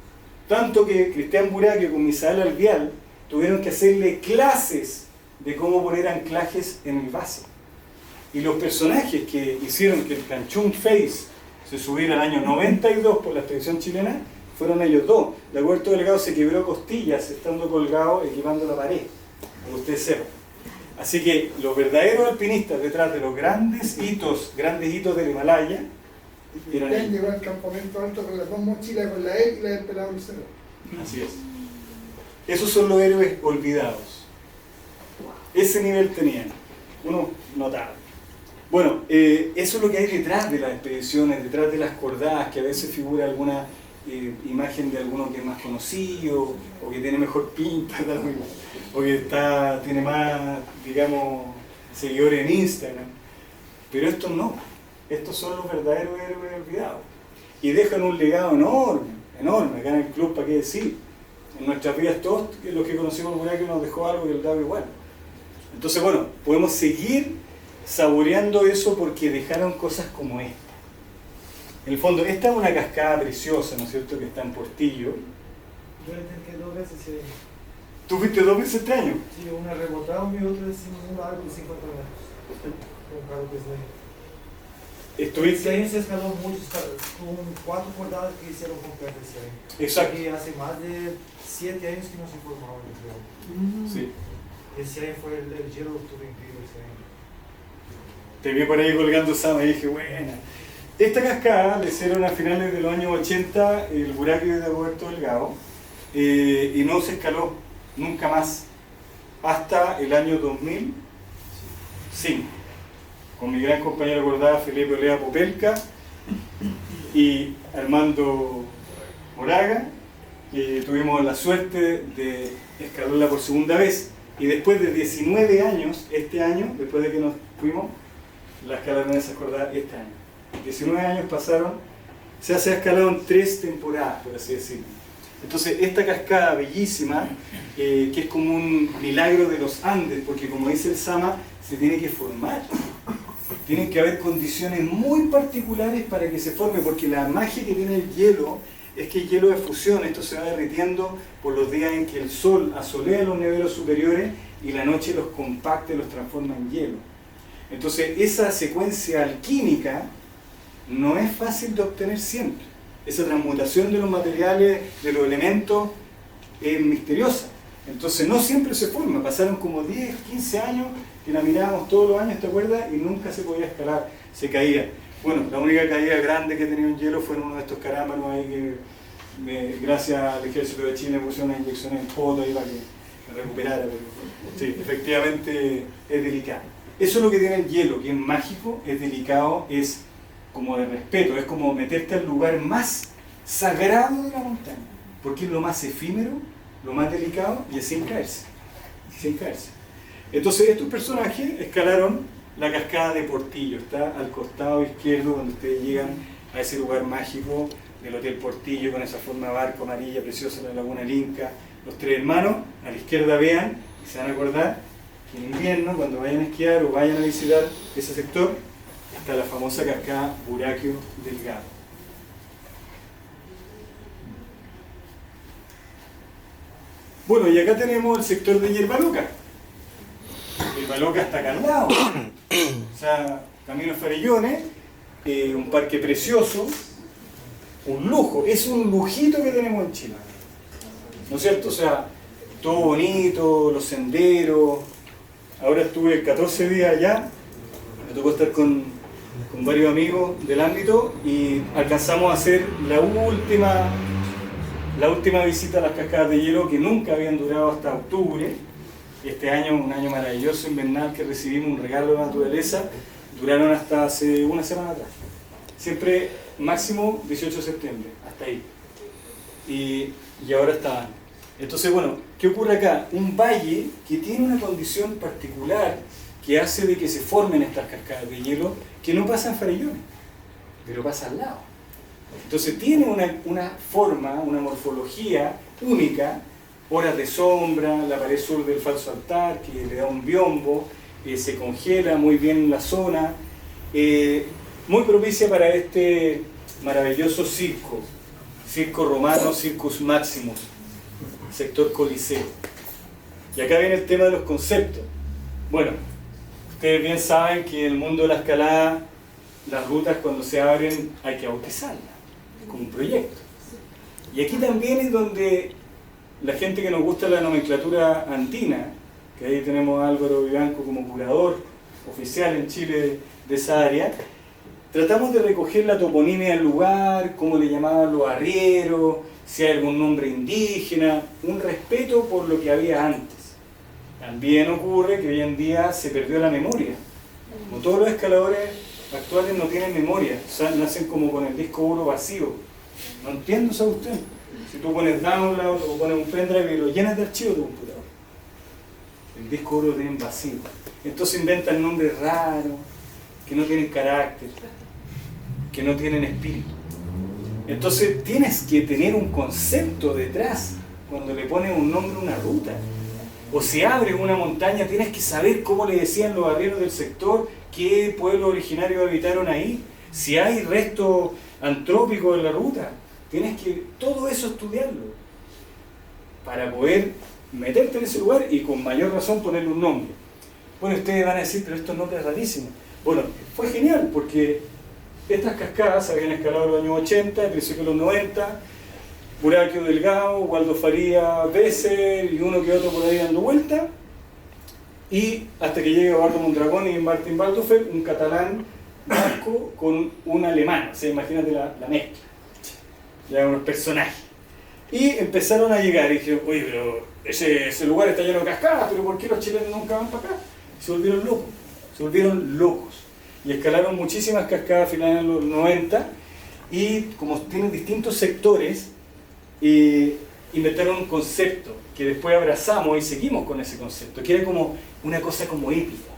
Tanto que Cristian Buraquio con Misael Alvial tuvieron que hacerle clases de cómo poner anclajes en el vaso. Y los personajes que hicieron que el Canchún Face se subiera al año 92 por la expedición chilena fueron ellos dos. De acuerdo, Delgado se quebró costillas estando colgado equipando la pared, para que ustedes sepan. Así que los verdaderos alpinistas detrás de los grandes hitos del Himalaya, Y Ken llegó al campamento alto con las dos mochilas, con la él y la del pelado Lucero. así es. Esos son los héroes olvidados. Ese nivel tenían, uno notable. Bueno, eso es lo que hay detrás de las expediciones, detrás de las cordadas, que a veces figura alguna imagen de alguno que es más conocido, o que tiene mejor pinta, o que tiene más, digamos, seguidores en Instagram. Pero estos no, estos son los verdaderos héroes olvidados. Y dejan un legado enorme, enorme, acá en el club, ¿para qué decir? En nuestras vidas todos los que conocimos el Burakio nos dejó algo y el daba igual. Entonces, bueno, podemos seguir saboreando eso porque dejaron cosas como esta. En el fondo, esta es una cascada preciosa, ¿no es cierto?, que está en Portillo. Yo le intenté 2 veces. ¿Tú fuiste 2 veces este año? Sí, una rebotado y otra sin un largo de 50 metros. Con carro que es de... Este Estuviste... año se escaló mucho, con 4 cordadas que hicieron completas ese año. Exacto. Y hace más de 7 años que no se formaba, yo creo. Sí. Ese año fue el hielo, estuvo increíble ese año. Te vi por ahí colgando Sama y dije, buena. Esta cascada le hicieron a finales de los años 80 el Burakio de Roberto Delgado y no se escaló nunca más hasta el año 2005 con mi gran compañero acordada Felipe Olea Popelka y Armando Moraga, y tuvimos la suerte de escalarla por segunda vez, y después de 19 años, este año, después de que nos fuimos, la escalaron esas cordadas este año. 19 años pasaron, se ha escalado en 3 temporadas, por así decirlo. Entonces, esta cascada bellísima, que es como un milagro de los Andes, porque como dice el Sama, se tiene que formar. Tienen que haber condiciones muy particulares para que se forme, porque la magia que tiene el hielo es que el hielo de fusión, esto se va derritiendo por los días en que el sol asolea los niveles superiores y la noche los compacta y los transforma en hielo. Entonces, esa secuencia alquímica no es fácil de obtener siempre. Esa transmutación de los materiales, de los elementos, es misteriosa. Entonces no siempre se forma. Pasaron como 10, 15 años que la mirábamos todos los años, ¿te acuerdas? Y nunca se podía escalar, se caía. Bueno, la única caída grande que tenía un hielo fue en uno de estos carámanos ahí que gracias al ejército de Chile me pusieron una inyección en el poto ahí para que me recuperara. Pero, sí, efectivamente es delicado. Eso es lo que tiene el hielo, que es mágico, es delicado, es como de respeto, es como meterte al lugar más sagrado de la montaña, porque es lo más efímero, lo más delicado, y es sin caerse, sin caerse. Entonces estos personajes escalaron la cascada de Portillo, está al costado izquierdo cuando ustedes llegan a ese lugar mágico del Hotel Portillo, con esa forma de barco amarilla preciosa en la laguna Linca. Los Tres Hermanos, a la izquierda vean, y se van a acordar que en invierno, cuando vayan a esquiar o vayan a visitar ese sector, está la famosa cascada Burakio Delgado. Bueno, y acá tenemos el sector de Yerbaloca. Yerbaloca está acá al lado. O sea, Camino Farellones, un parque precioso, un lujo, es un lujito que tenemos en Chile. ¿No es cierto? O sea, todo bonito, los senderos. Ahora estuve 14 días allá, me tocó estar con varios amigos del ámbito y alcanzamos a hacer la última visita a las cascadas de hielo, que nunca habían durado hasta octubre. Este año, un año maravilloso, invernal, que recibimos un regalo de la naturaleza, duraron hasta hace una semana atrás. Siempre máximo 18 de septiembre, hasta ahí. Y ahora estaban. Entonces, bueno, ¿qué ocurre acá? Un valle que tiene una condición particular que hace de que se formen estas cascadas de hielo, que no pasa en Farellones, pero pasa al lado. Entonces tiene una forma, una morfología única, horas de sombra, la pared sur del falso altar que le da un biombo, se congela muy bien la zona, muy propicia para este maravilloso circo romano, Circus Maximus, sector Coliseo. Y acá viene el tema de los conceptos. Bueno, ustedes bien saben que en el mundo de la escalada, las rutas cuando se abren hay que bautizarlas, como un proyecto. Y aquí también es donde la gente que nos gusta la nomenclatura andina que ahí tenemos a Álvaro Vivanco como curador oficial en Chile de esa área, tratamos de recoger la toponimia del lugar, cómo le llamaban los arrieros, si hay algún nombre indígena, un respeto por lo que había antes. También ocurre que hoy en día se perdió la memoria. Como todos los escaladores actuales no tienen memoria, o sea, nacen como con el disco duro vacío. No entiendo eso a usted. Si tú pones download o pones un pendrive y lo llenas de archivos de computador, el disco duro lo tienen vacío. Entonces inventan nombres raros, que no tienen carácter, que no tienen espíritu. Entonces tienes que tener un concepto detrás cuando le pones un nombre a una ruta. O si abres una montaña, tienes que saber cómo le decían los arrieros del sector, qué pueblos originarios habitaron ahí, si hay restos antrópicos en la ruta. Tienes que todo eso estudiarlo para poder meterte en ese lugar y con mayor razón ponerle un nombre. Bueno, ustedes van a decir, pero estos nombres rarísimos. Bueno, fue genial porque estas cascadas se habían escalado en los años 80, al principio de los 90, Buraquio Delgado, Waldo Faría, Besser y uno que otro por ahí dando vuelta, y hasta que llega Eduardo Mondragón y Martin Baldofer, un catalán vasco con un alemán, o sea, imagínate la mezcla, ya unos personajes. Y empezaron a llegar y dijeron, oye, pero ese lugar está lleno de cascadas, pero ¿por qué los chilenos nunca van para acá? Se volvieron locos. Y escalaron muchísimas cascadas a finales de los 90 y como tienen distintos sectores, inventaron un concepto que después abrazamos y seguimos con ese concepto, que era como una cosa como épica.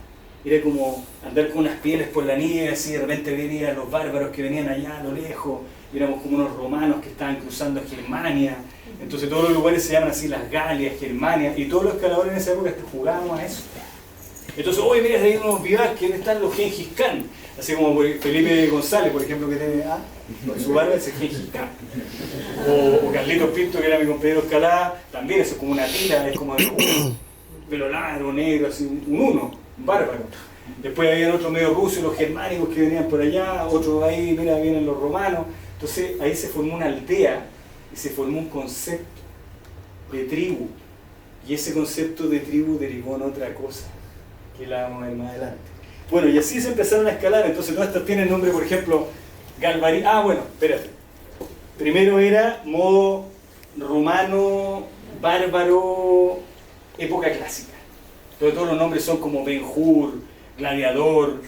Era como andar con unas pieles por la nieve, así de repente venían los bárbaros que venían allá a lo lejos, y éramos como unos romanos que estaban cruzando a Germania. Entonces todos los lugares se llaman así las Galias, Germania, y todos los escaladores en esa época jugábamos a eso. Entonces, hoy mira, hay unos vivas que están los Gengis Khan, así como Felipe González, por ejemplo, que tiene su barba ese Gengis Khan. O Carlitos Pinto, que era mi compañero de escalada, también eso es como una tila, es como un pelo largo, negro, así, un bárbaro. Después habían otros medio rusos, los germánicos que venían por allá, otros ahí, mira, vienen los romanos. Entonces ahí se formó una aldea y se formó un concepto de tribu. Y ese concepto de tribu derivó en otra cosa, que la vamos a ver más adelante. Bueno, y así se empezaron a escalar. Entonces todas estas tienen nombre, por ejemplo, Galvarín. Ah, bueno, espérate. Primero era modo rumano, bárbaro, época clásica. Entonces todos los nombres son como Ben-Hur, Gladiador,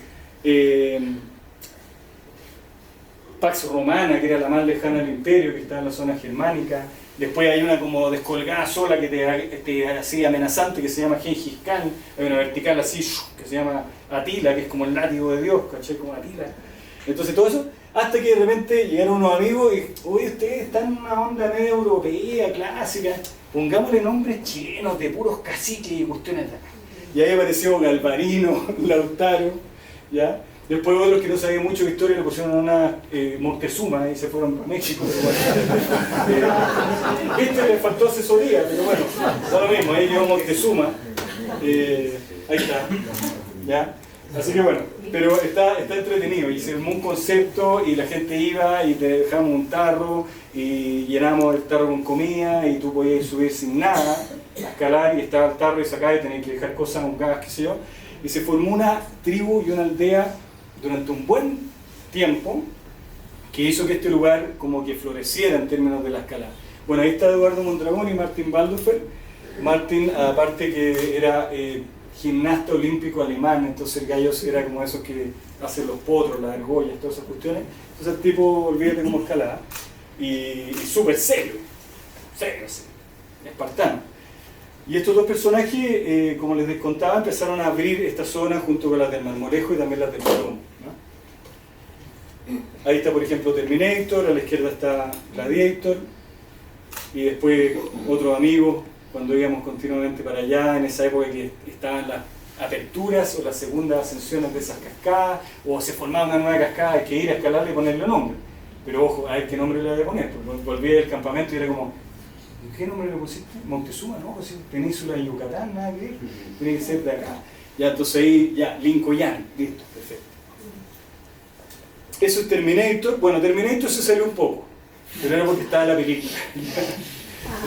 Pax Romana, que era la más lejana del imperio, que estaba en la zona germánica. Después hay una como descolgada sola que te así amenazante, que se llama Gengis Khan. Hay una vertical así que se llama Atila, que es como el látigo de Dios, ¿cachai? Como Atila. Entonces todo eso, hasta que de repente llegaron unos amigos y, oye, ustedes están en una onda medio europea, clásica, pongámosle nombres chilenos de puros caciques y cuestiones de acá. Y ahí apareció Galvarino, Lautaro, ¿ya? Después otros que no sabían mucho de historia le pusieron una Moctezuma y se fueron a México. Le faltó asesoría, pero bueno, da lo mismo, ahí quedó Moctezuma. Ahí está, ¿ya? Así que bueno, pero está entretenido y se armó un concepto y la gente iba y te dejamos un tarro y llenamos el tarro con comida y tú podías subir sin nada, a escalar y estaba el tarro y sacar y tenías que dejar cosas, un gas, qué sé yo. Y se formó una tribu y una aldea durante un buen tiempo que hizo que este lugar como que floreciera en términos de la escalada. Bueno, ahí está Eduardo Mondragón y Martin Baldofer. Martin, aparte que era gimnasta olímpico alemán, entonces el gallo era como esos que hacen los potros, las argollas, todas esas cuestiones. Entonces el tipo, olvídate como escalada. Y súper serio, espartano. Y estos dos personajes, como les contaba, empezaron a abrir esta zona junto con las del Marmolejo y también las del Palomo, ¿no? Ahí está, por ejemplo, Terminator, a la izquierda está Gladiator, y después otros amigos, cuando íbamos continuamente para allá, en esa época que estaban las aperturas o las segundas ascensiones de esas cascadas, o se formaba una nueva cascada, hay que ir a escalarle y ponerle nombre. Pero ojo, a ver qué nombre le voy a poner, porque volví del campamento y era como, ¿qué nombre le pusiste? Montezuma, ¿no? Pues, Península de Yucatán, nada que ver, tiene que ser de acá. Ya, entonces ahí, ya, Lincoln, listo, perfecto. Eso es Terminator. Bueno, Terminator se salió un poco, pero era porque estaba en la película.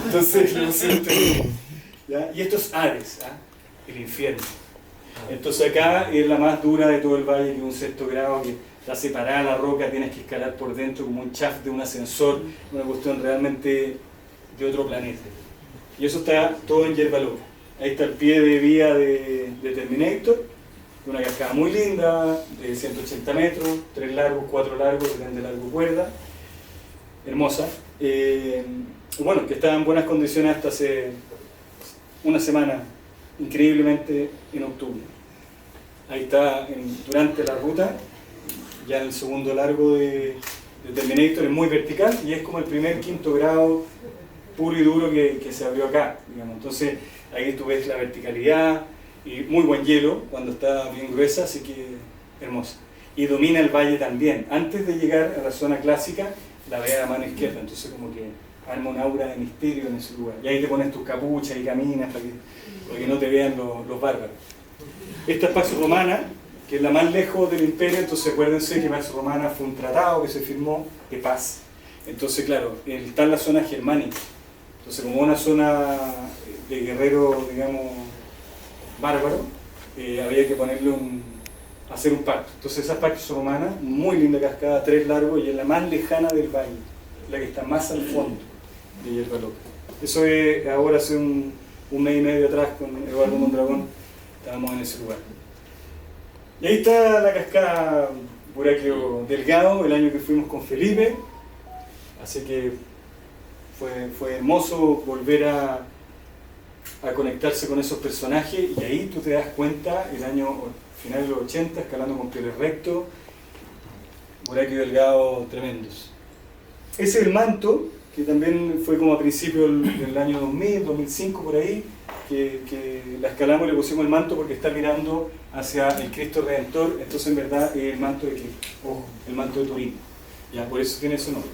Entonces, ¿ya? Y esto es Hades, ¿ah? el infierno. Entonces acá es la más dura de todo el valle, que es un 6º grado, que está separada la roca, tienes que escalar por dentro como un shaft de un ascensor, una cuestión realmente de otro planeta. Y eso está todo en hierba loca. Ahí está el pie de vía de Terminator, una cascada muy linda, de 180 metros, 3 largos, 4 largos, depende de largo cuerda, hermosa. Bueno, que estaba en buenas condiciones hasta hace una semana, increíblemente en octubre. Ahí está durante la ruta, ya en el 2º largo de Terminator, es muy vertical y es como el primer 5º grado puro y duro que se abrió acá, digamos. Entonces ahí tú ves la verticalidad y muy buen hielo cuando está bien gruesa, así que hermosa. Y domina el valle también. Antes de llegar a la zona clásica, la ve a la mano izquierda, entonces como que arma un aura de misterio en ese lugar. Y ahí te pones tus capuchas y caminas para que no te vean los bárbaros. Esta es Pax Romana, que es la más lejos del imperio, entonces acuérdense que Pax Romana fue un tratado que se firmó de paz. Entonces, claro, está en la zona germánica. Entonces, como una zona de guerrero, digamos, bárbaro, había que hacer un pacto. Entonces, esa Pax Romana, muy linda cascada, 3 largos, y es la más lejana del valle, la que está más al fondo de hierba loca. Eso es ahora hace un mes y medio atrás con Eduardo Mondragón, estábamos en ese lugar. Y ahí está la cascada Buraquio Delgado, el año que fuimos con Felipe, así que fue hermoso volver a conectarse con esos personajes, y ahí tú te das cuenta, el año final de los 80, escalando con Pieles Recto, Buraquio Delgado tremendos. Ese es el manto, que también fue como a principios del año 2000, 2005 por ahí, que la escalamos y le pusimos el manto porque está mirando hacia el Cristo Redentor, entonces en verdad es el manto de Cristo, ojo, el manto de Turín, ya por eso tiene ese nombre,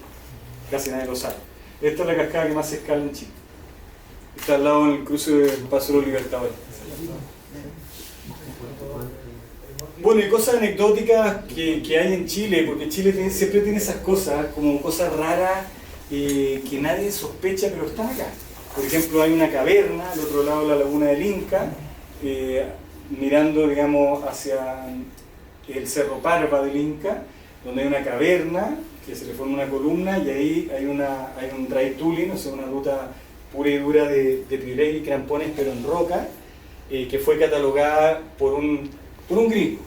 casi nadie lo sabe. Esta es la cascada que más se escala en Chile, está al lado del cruce del Paso de los Libertadores. Bueno, y cosas anecdóticas que hay en Chile, porque Chile siempre tiene esas cosas, como cosas raras que nadie sospecha, pero están acá. Por ejemplo, hay una caverna al otro lado de la laguna del Inca, mirando, digamos, hacia el Cerro Parva del Inca, donde hay una caverna que se le forma una columna, y ahí hay un dry tooling, o sea, una ruta pura y dura de pirelli y crampones, pero en roca, que fue catalogada por un gringo.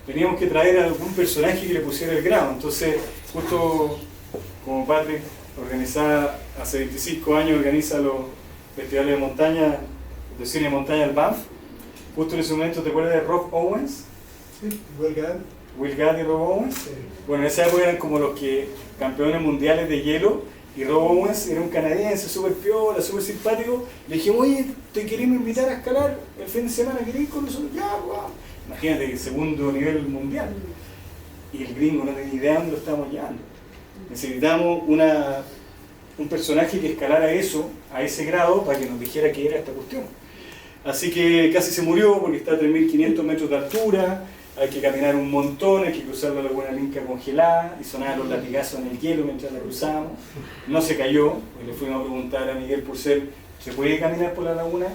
Teníamos que traer a algún personaje que le pusiera el grado, entonces justo como Patrick organizaba hace 25 años, organiza los festivales de montaña, de cine de montaña del Banff, justo en ese momento, ¿te acuerdas de Rob Owens? Sí, Will Gadd Y Rob Owens. Sí. Bueno, en esa época eran como los campeones mundiales de hielo, y Rob Owens era un canadiense súper piola, súper simpático. Le dije, oye, te queremos invitar a escalar el fin de semana, ¿querés ir con nosotros? Ya, guau. Imagínate, el 2º nivel mundial. Y el gringo no tenía idea de dónde lo estábamos llevando. Necesitamos un personaje que escalara eso a ese grado para que nos dijera qué era esta cuestión. Así que casi se murió porque está a 3.500 metros de altura, hay que caminar un montón, hay que cruzar la laguna Inca congelada y sonaban los latigazos en el hielo mientras la cruzábamos. No se cayó, y le fuimos a preguntar a Miguel Purcell, ¿se puede caminar por la laguna?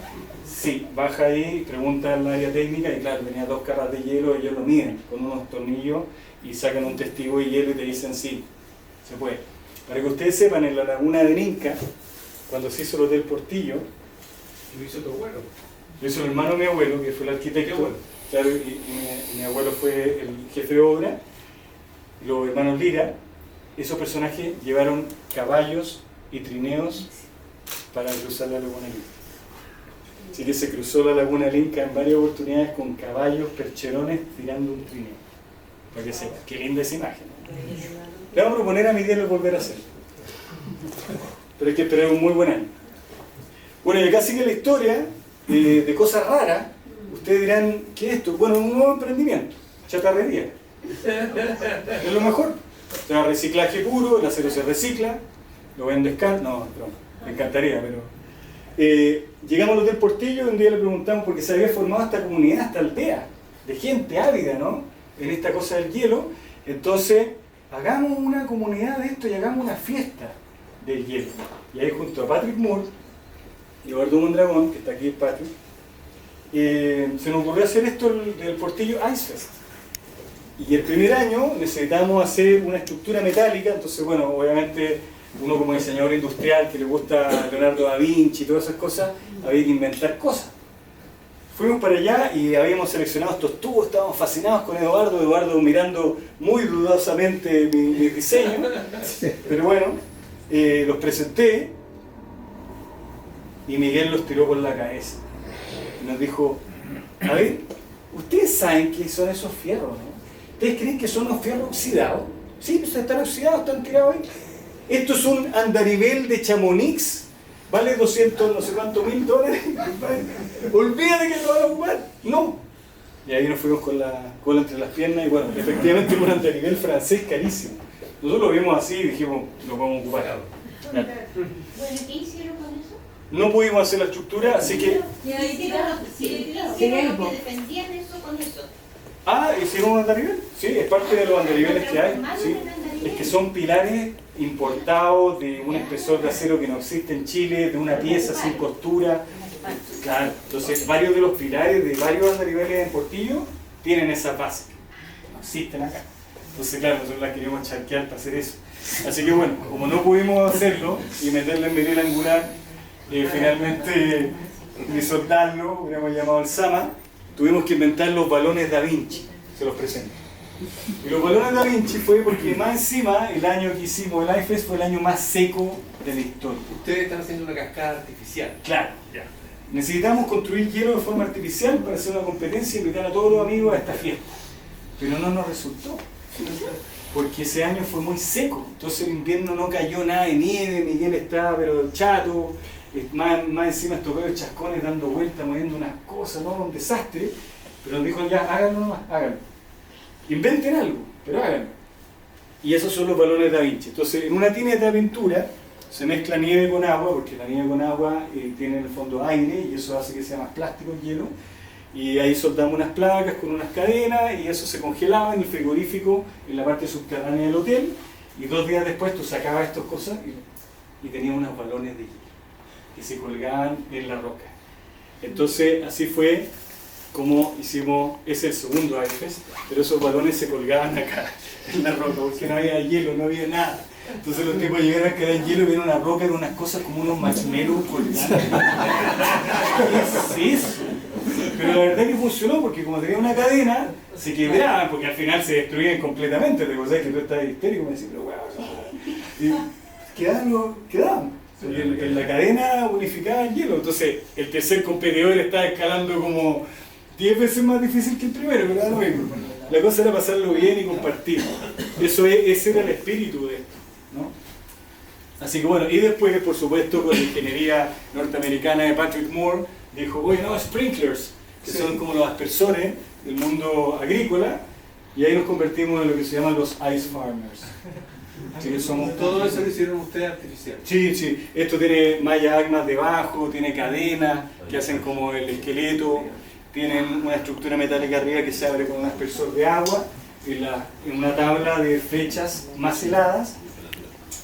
Sí, baja ahí, pregunta al área técnica, y claro, tenía 2 carras de hielo, ellos lo miden con unos tornillos y sacan un testigo de hielo y te dicen sí, se puede. Para que ustedes sepan, en la laguna de Inca, cuando se hizo el Hotel Portillo, Lo hizo tu abuelo. lo hizo el hermano de mi abuelo, que fue el arquitecto, claro, y mi abuelo fue el jefe de obra, los hermanos Lira. Esos personajes llevaron caballos y trineos para cruzar la laguna Inca. Así que se cruzó la laguna Inca en varias oportunidades con caballos, percherones tirando un trineo. Para que sepan, qué linda esa imagen. Le vamos a proponer a Miguel volver a hacerlo. Pero hay que esperar un muy buen año. Bueno, y acá sigue la historia de cosas raras. Ustedes dirán, ¿qué es esto? Bueno, un nuevo emprendimiento, chatarrería. Es lo mejor. O sea, reciclaje puro, el acero se recicla, lo vende escala. No, me encantaría, pero... llegamos al Hotel Portillo y un día le preguntamos, porque se había formado esta comunidad, esta aldea, de gente ávida, ¿no? En esta cosa del hielo. Entonces, hagamos una comunidad de esto y hagamos una fiesta del hielo. Y ahí junto a Patrick Moore y Eduardo Mondragón, que está aquí Patrick, se nos ocurrió hacer esto del Portillo Ice Fest. Y el primer año necesitamos hacer una estructura metálica, entonces bueno, obviamente uno como diseñador industrial que le gusta Leonardo da Vinci y todas esas cosas, había que inventar cosas. Fuimos para allá y habíamos seleccionado estos tubos, estábamos fascinados con Eduardo mirando muy dudosamente mi diseño, pero bueno, los presenté y Miguel los tiró por la cabeza. Y nos dijo, a ver, ustedes saben qué son esos fierros, ¿no? ¿Ustedes creen que son los fierros oxidados? Sí, pues están oxidados, están tirados ahí. Esto es un andarivel de Chamonix, vale 200 no sé cuántos $1,000. Olvídate que lo van a ocupar. No. Y ahí nos fuimos con la cola entre las piernas y bueno, efectivamente un andarivel francés carísimo. Nosotros lo vimos así y dijimos, lo vamos a ocupar. Bueno, ¿qué hicieron con eso? No pudimos hacer la estructura, así que... ¿Qué hicieron lo que defendían eso con eso? Ah, ¿hicieron un andarivel? Sí, es parte de los andariveles que hay. Sí. Es que son pilares importados de un espesor de acero que no existe en Chile, de una pieza sin costura. Claro, entonces varios de los pilares de varios andariveles en Portillo tienen esa base. No existen acá. Entonces claro, nosotros la queríamos charquear para hacer eso. Así que bueno, como no pudimos hacerlo y meterle en metal angular, finalmente ni soldarlo, hubiéramos llamado el Sama, tuvimos que inventar los balones Da Vinci, se los presento. Y los balones Da Vinci fue porque más encima, el año que hicimos el IFES fue el año más seco de la historia. Ustedes están haciendo una cascada artificial. Claro, ya. Necesitamos construir hielo de forma artificial para hacer una competencia y invitar a todos los amigos a esta fiesta. Pero no nos resultó, porque ese año fue muy seco. Entonces el invierno no cayó nada de nieve, Miguel estaba pero chato. Más encima estos pedos chascones dando vueltas, moviendo unas cosas, ¿no? Un desastre. Pero nos dijo, ya, háganlo nomás, háganlo. Inventen algo, pero háganlo. Y esos son los balones Da Vinci. Entonces, en una tineta de pintura se mezcla nieve con agua, porque la nieve con agua tiene en el fondo aire, y eso hace que sea más plástico el hielo. Y ahí soldamos unas placas con unas cadenas, y eso se congelaba en el frigorífico, en la parte subterránea del hotel. Y 2 días después tú sacabas estas cosas y tenías unos balones de hielo que se colgaban en la roca. Entonces así fue como hicimos, es el segundo IFES, pero esos balones se colgaban acá en la roca porque no había hielo, no había nada. Entonces los tipos llegaron a quedar en hielo y vieron una roca, eran unas cosas como unos marshmallows colgando. ¿Qué es eso? Pero la verdad que funcionó porque como tenía una cadena, se quebraban porque al final se destruían completamente. Te acordás que tú estabas histérico y me decís, pero bueno, y quedaban. En la cadena unificada en hielo. Entonces el tercer competidor estaba escalando como 10 veces más difícil que el primero, pero era lo mismo. La cosa era pasarlo bien y compartir. Ese era el espíritu de esto, ¿no? Así que bueno, y después por supuesto con la ingeniería norteamericana de Patrick Moore dijo, oye no, sprinklers, que son como los aspersores del mundo agrícola, y ahí nos convertimos en lo que se llaman los ice farmers. Así que somos... Todo eso lo hicieron ustedes artificial. Sí, esto tiene mallas agmas debajo, tiene cadenas que hacen como el esqueleto, tienen una estructura metálica arriba que se abre con un aspersor de agua, en una tabla de flechas maceladas.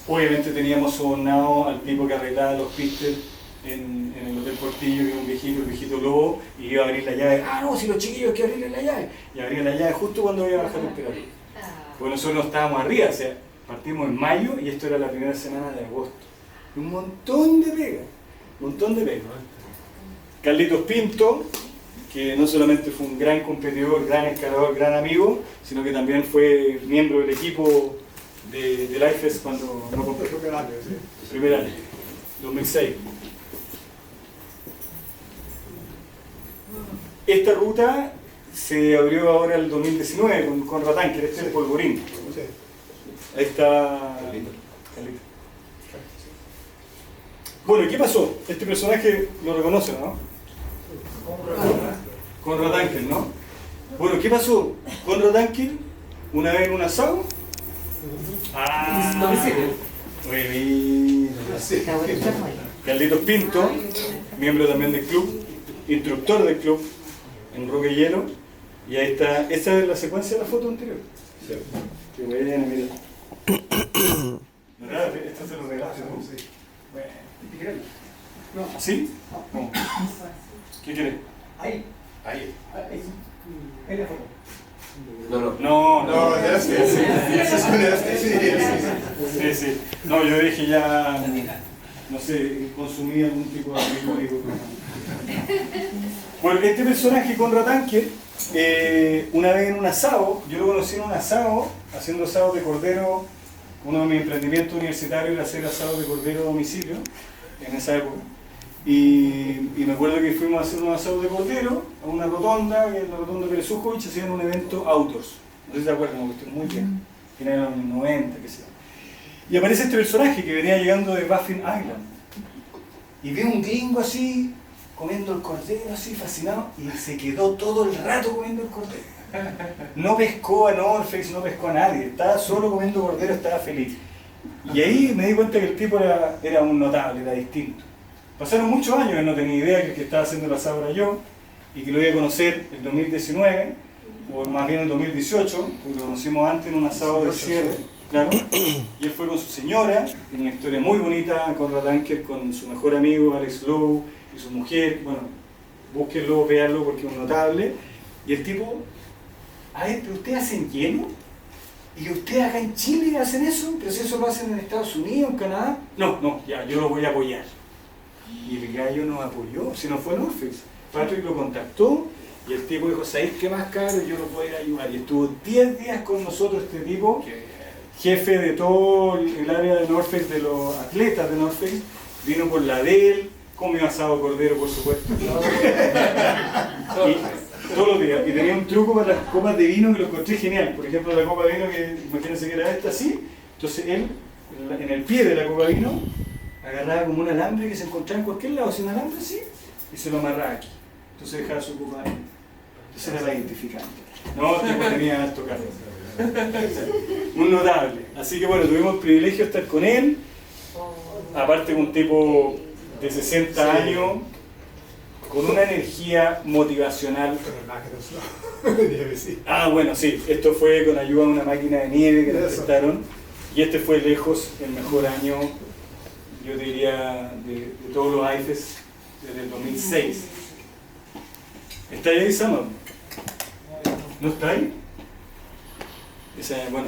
Obviamente teníamos sobornado al tipo que arreglaba los pistes en el Hotel Portillo, que era un viejito, el viejito lobo, y iba a abrir la llave. Ah, no, si los chiquillos hay que abrirle la llave. Y abría la llave justo cuando iba a bajar el temperatura. Porque nosotros no estábamos arriba, o sea, partimos en mayo y esto era la primera semana de agosto. Un montón de pega, Carlitos Pinto, que no solamente fue un gran competidor, gran escalador, gran amigo, sino que también fue miembro del equipo del IFES cuando no competió. Primer año, 2006. Esta ruta se abrió ahora el 2019 con Ratán, que es el polvorín. Ahí está Carlito. Bueno, ¿qué pasó? Este personaje lo reconocen, ¿no? Conrad Ankel, ¿no? Bueno, ¿qué pasó? Conrad Ankel, una vez en un asado. Carlitos Pinto, miembro también del club, instructor del club en Roque Hielo. Y ahí está, esa es la secuencia de la foto anterior. Sí. Qué buena, mira. Esto se lo regalo, ¿no? Sí. Bueno, ¿sí? ¿Cómo? ¿Qué querés? Ahí. Ahí. Ahí la foto. No, sí. Sí. No, yo dije ya, no sé, consumí algún tipo de alcohólico. Bueno, este personaje, Conrad Anker, una vez en un asado, yo lo conocí en un asado, haciendo asados de cordero. Uno de mis emprendimientos universitarios era hacer asados de cordero a domicilio, en esa época. Y me acuerdo que fuimos a hacer unos asados de cordero a una rotonda, que es la rotonda Pérez Ujovich, hacían un evento outdoors. No sé si te acuerdas, me gustó muy bien. Final de los 90, qué sé yo. Y aparece este personaje que venía llegando de Baffin Island. Y ve un gringo así, comiendo el cordero, así fascinado, y se quedó todo el rato comiendo el cordero. No pescó a Norface, no pescó a nadie, estaba solo comiendo cordero, estaba feliz. Y ahí me di cuenta que el tipo era un notable, era distinto. Pasaron muchos años, él no tenía idea que el que estaba haciendo el asado era yo, y que lo iba a conocer en 2019, o más bien en 2018, porque lo conocimos antes en un asado de cierre, claro. Y él fue con su señora, en una historia muy bonita, Conrad Anker, con su mejor amigo Alex Lowe y su mujer. Bueno, búsquenlo, véanlo porque es un notable. Y el tipo, a ver, pero ustedes hacen hielo, y ustedes acá en Chile hacen eso, pero si eso lo hacen en Estados Unidos, en Canadá. No, ya, yo lo voy a apoyar. Y el gallo nos apoyó, si no fue Norface. Patrick lo contactó y el tipo dijo, ¿sabéis qué más caro? Yo lo voy a ir a ayudar. Y estuvo 10 días con nosotros este tipo, jefe de todo el área de Norface, de los atletas de Norface. Vino por la de él, comió asado cordero, por supuesto. Y todos los días. Y tenía un truco para las copas de vino que lo encontré genial. Por ejemplo, la copa de vino, que imagínense que era esta así. Entonces él, en el pie de la copa de vino, agarraba como un alambre que se encontraba en cualquier lado, sin alambre así, y se lo amarraba aquí. Entonces dejaba su copa ahí. Entonces era la identificante. No, el tipo tenía alto cargo. Un notable. Así que bueno, tuvimos el privilegio de estar con él. Aparte un tipo de 60 años, con una energía motivacional. Bueno, sí, esto fue con ayuda de una máquina de nieve que nos prestaron. Y este fue lejos el mejor año, yo diría, de todos los IFES desde el 2006. ¿Está ahí, Samuel? ¿No está ahí? Bueno,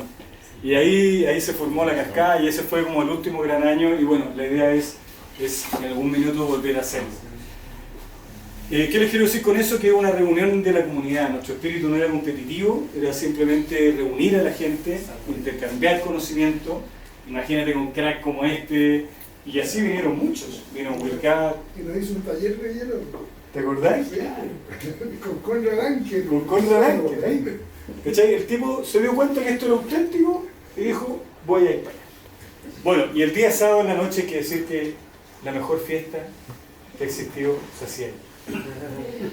y ahí se formó la cascada y ese fue como el último gran año y bueno, la idea es en algún minuto volver a hacerlo. ¿Qué les quiero decir con eso? Que es una reunión de la comunidad. Nuestro espíritu no era competitivo, era simplemente reunir a la gente, intercambiar conocimiento. Imagínate con crack como este, y así vinieron muchos. Vino Wilcat. Y nos hizo un taller de hielo. ¿Te acordás? Sí, con Conrad Anker. Con Conrad Anker, ahí. ¿Cachai? El tipo se dio cuenta que esto era auténtico y dijo, voy a ir para allá. Bueno, y el día sábado en la noche hay que decir que la mejor fiesta que existió se hacía ahí.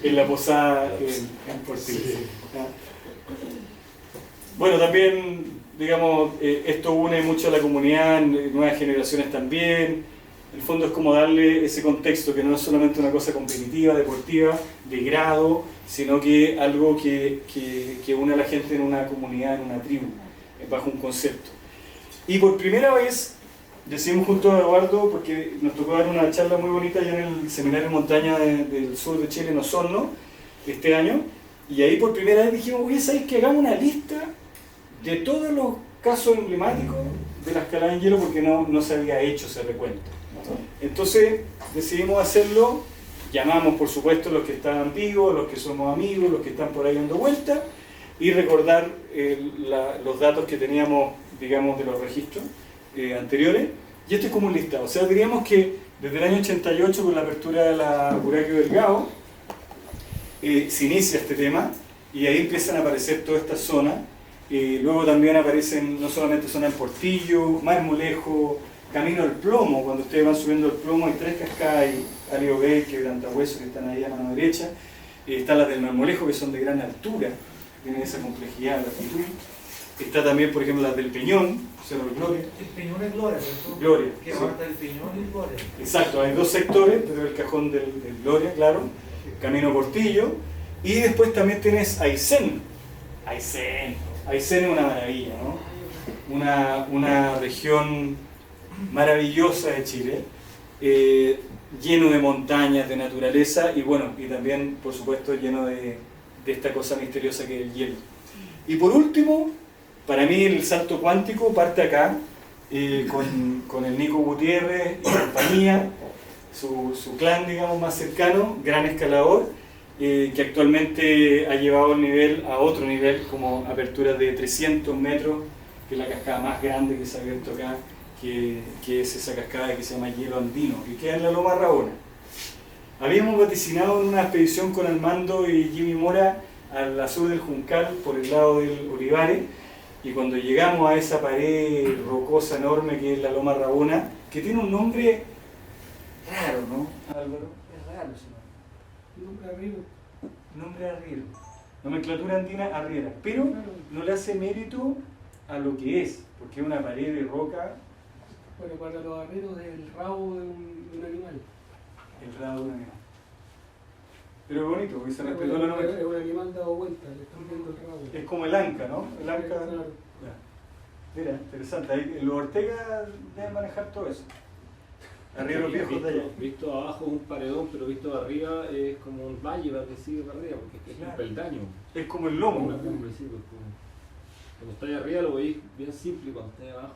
En la posada en Portillo. Bueno, también, digamos, esto une mucho a la comunidad, nuevas generaciones también. En el fondo es como darle ese contexto, que no es solamente una cosa competitiva, deportiva, de grado, sino que algo que une a la gente en una comunidad, en una tribu, bajo un concepto. Y por primera vez decidimos junto a Eduardo, porque nos tocó dar una charla muy bonita allá en el Seminario de Montaña del sur de Chile, en Osorno, este año, y ahí por primera vez dijimos, oye, ¿sabes que hagamos una lista de todos los casos emblemáticos de la escalada en hielo? Porque no se había hecho ese recuento. Entonces decidimos hacerlo, llamamos por supuesto los que estaban vivos, los que somos amigos, los que están por ahí dando vueltas, y recordar los datos que teníamos, digamos, de los registros anteriores. Y esto es como un listado. O sea, diríamos que desde el año 88, con la apertura de la Buraquio Delgado, se inicia este tema, y ahí empiezan a aparecer toda esta zona. Luego también aparecen no solamente zona en Portillo, Marmolejo, Camino al Plomo. Cuando ustedes van subiendo el Plomo hay 3 cascadas, hay Alio Bay, Quebrantahueso, que están ahí a mano derecha. Están las del Marmolejo, que son de gran altura, tienen esa complejidad, la altitud. Está también, por ejemplo, las del Peñón, Cerro de Gloria. El Peñón es Gloria, ¿cierto? Gloria. Que Sí. abarca el Peñón y Gloria. Exacto, hay 2 sectores, desde el cajón del Gloria, claro, Camino Portillo, y después también tienes Aysén. Aysén es una maravilla, ¿no? Una región maravillosa de Chile. lleno de montañas, de naturaleza y bueno, y también por supuesto lleno de esta cosa misteriosa que es el hielo. Y por último, para mí el salto cuántico parte acá, con el Nico Gutiérrez y compañía, su clan digamos más cercano, gran escalador, que actualmente ha llevado el nivel a otro nivel, como aperturas de 300 metros, que es la cascada más grande que se ha abierto acá, que es esa cascada que se llama Hielo Andino, que queda en la Loma Rabona. Habíamos vaticinado en una expedición con Armando y Jimmy Mora al sur del Juncal, por el lado del Olivares, y cuando llegamos a esa pared rocosa enorme que es la Loma Rabona, que tiene un nombre raro, ¿no, Álvaro? Es raro ese nombre. Nombre arriero. Nomenclatura andina arriera, pero no le hace mérito a lo que es, porque es una pared de roca. Bueno, para los arrieros es el rabo de un animal. El rabo de un animal. Pero es bonito, porque se respetó la nomenclatura. Es un animal dado vuelta, le están viendo el rabo. Es como el anca, ¿no? El anca. Claro. Mira, interesante. Ahí, los Ortega deben manejar todo eso. Arriba los viejos de allá. Visto abajo es un paredón, pero visto de arriba es como un valle para que siga para arriba, porque es claro, un peldaño. Es como el lomo. Una cumbre, sí, pues, cuando estáis arriba lo veis bien simple y cuando estáis abajo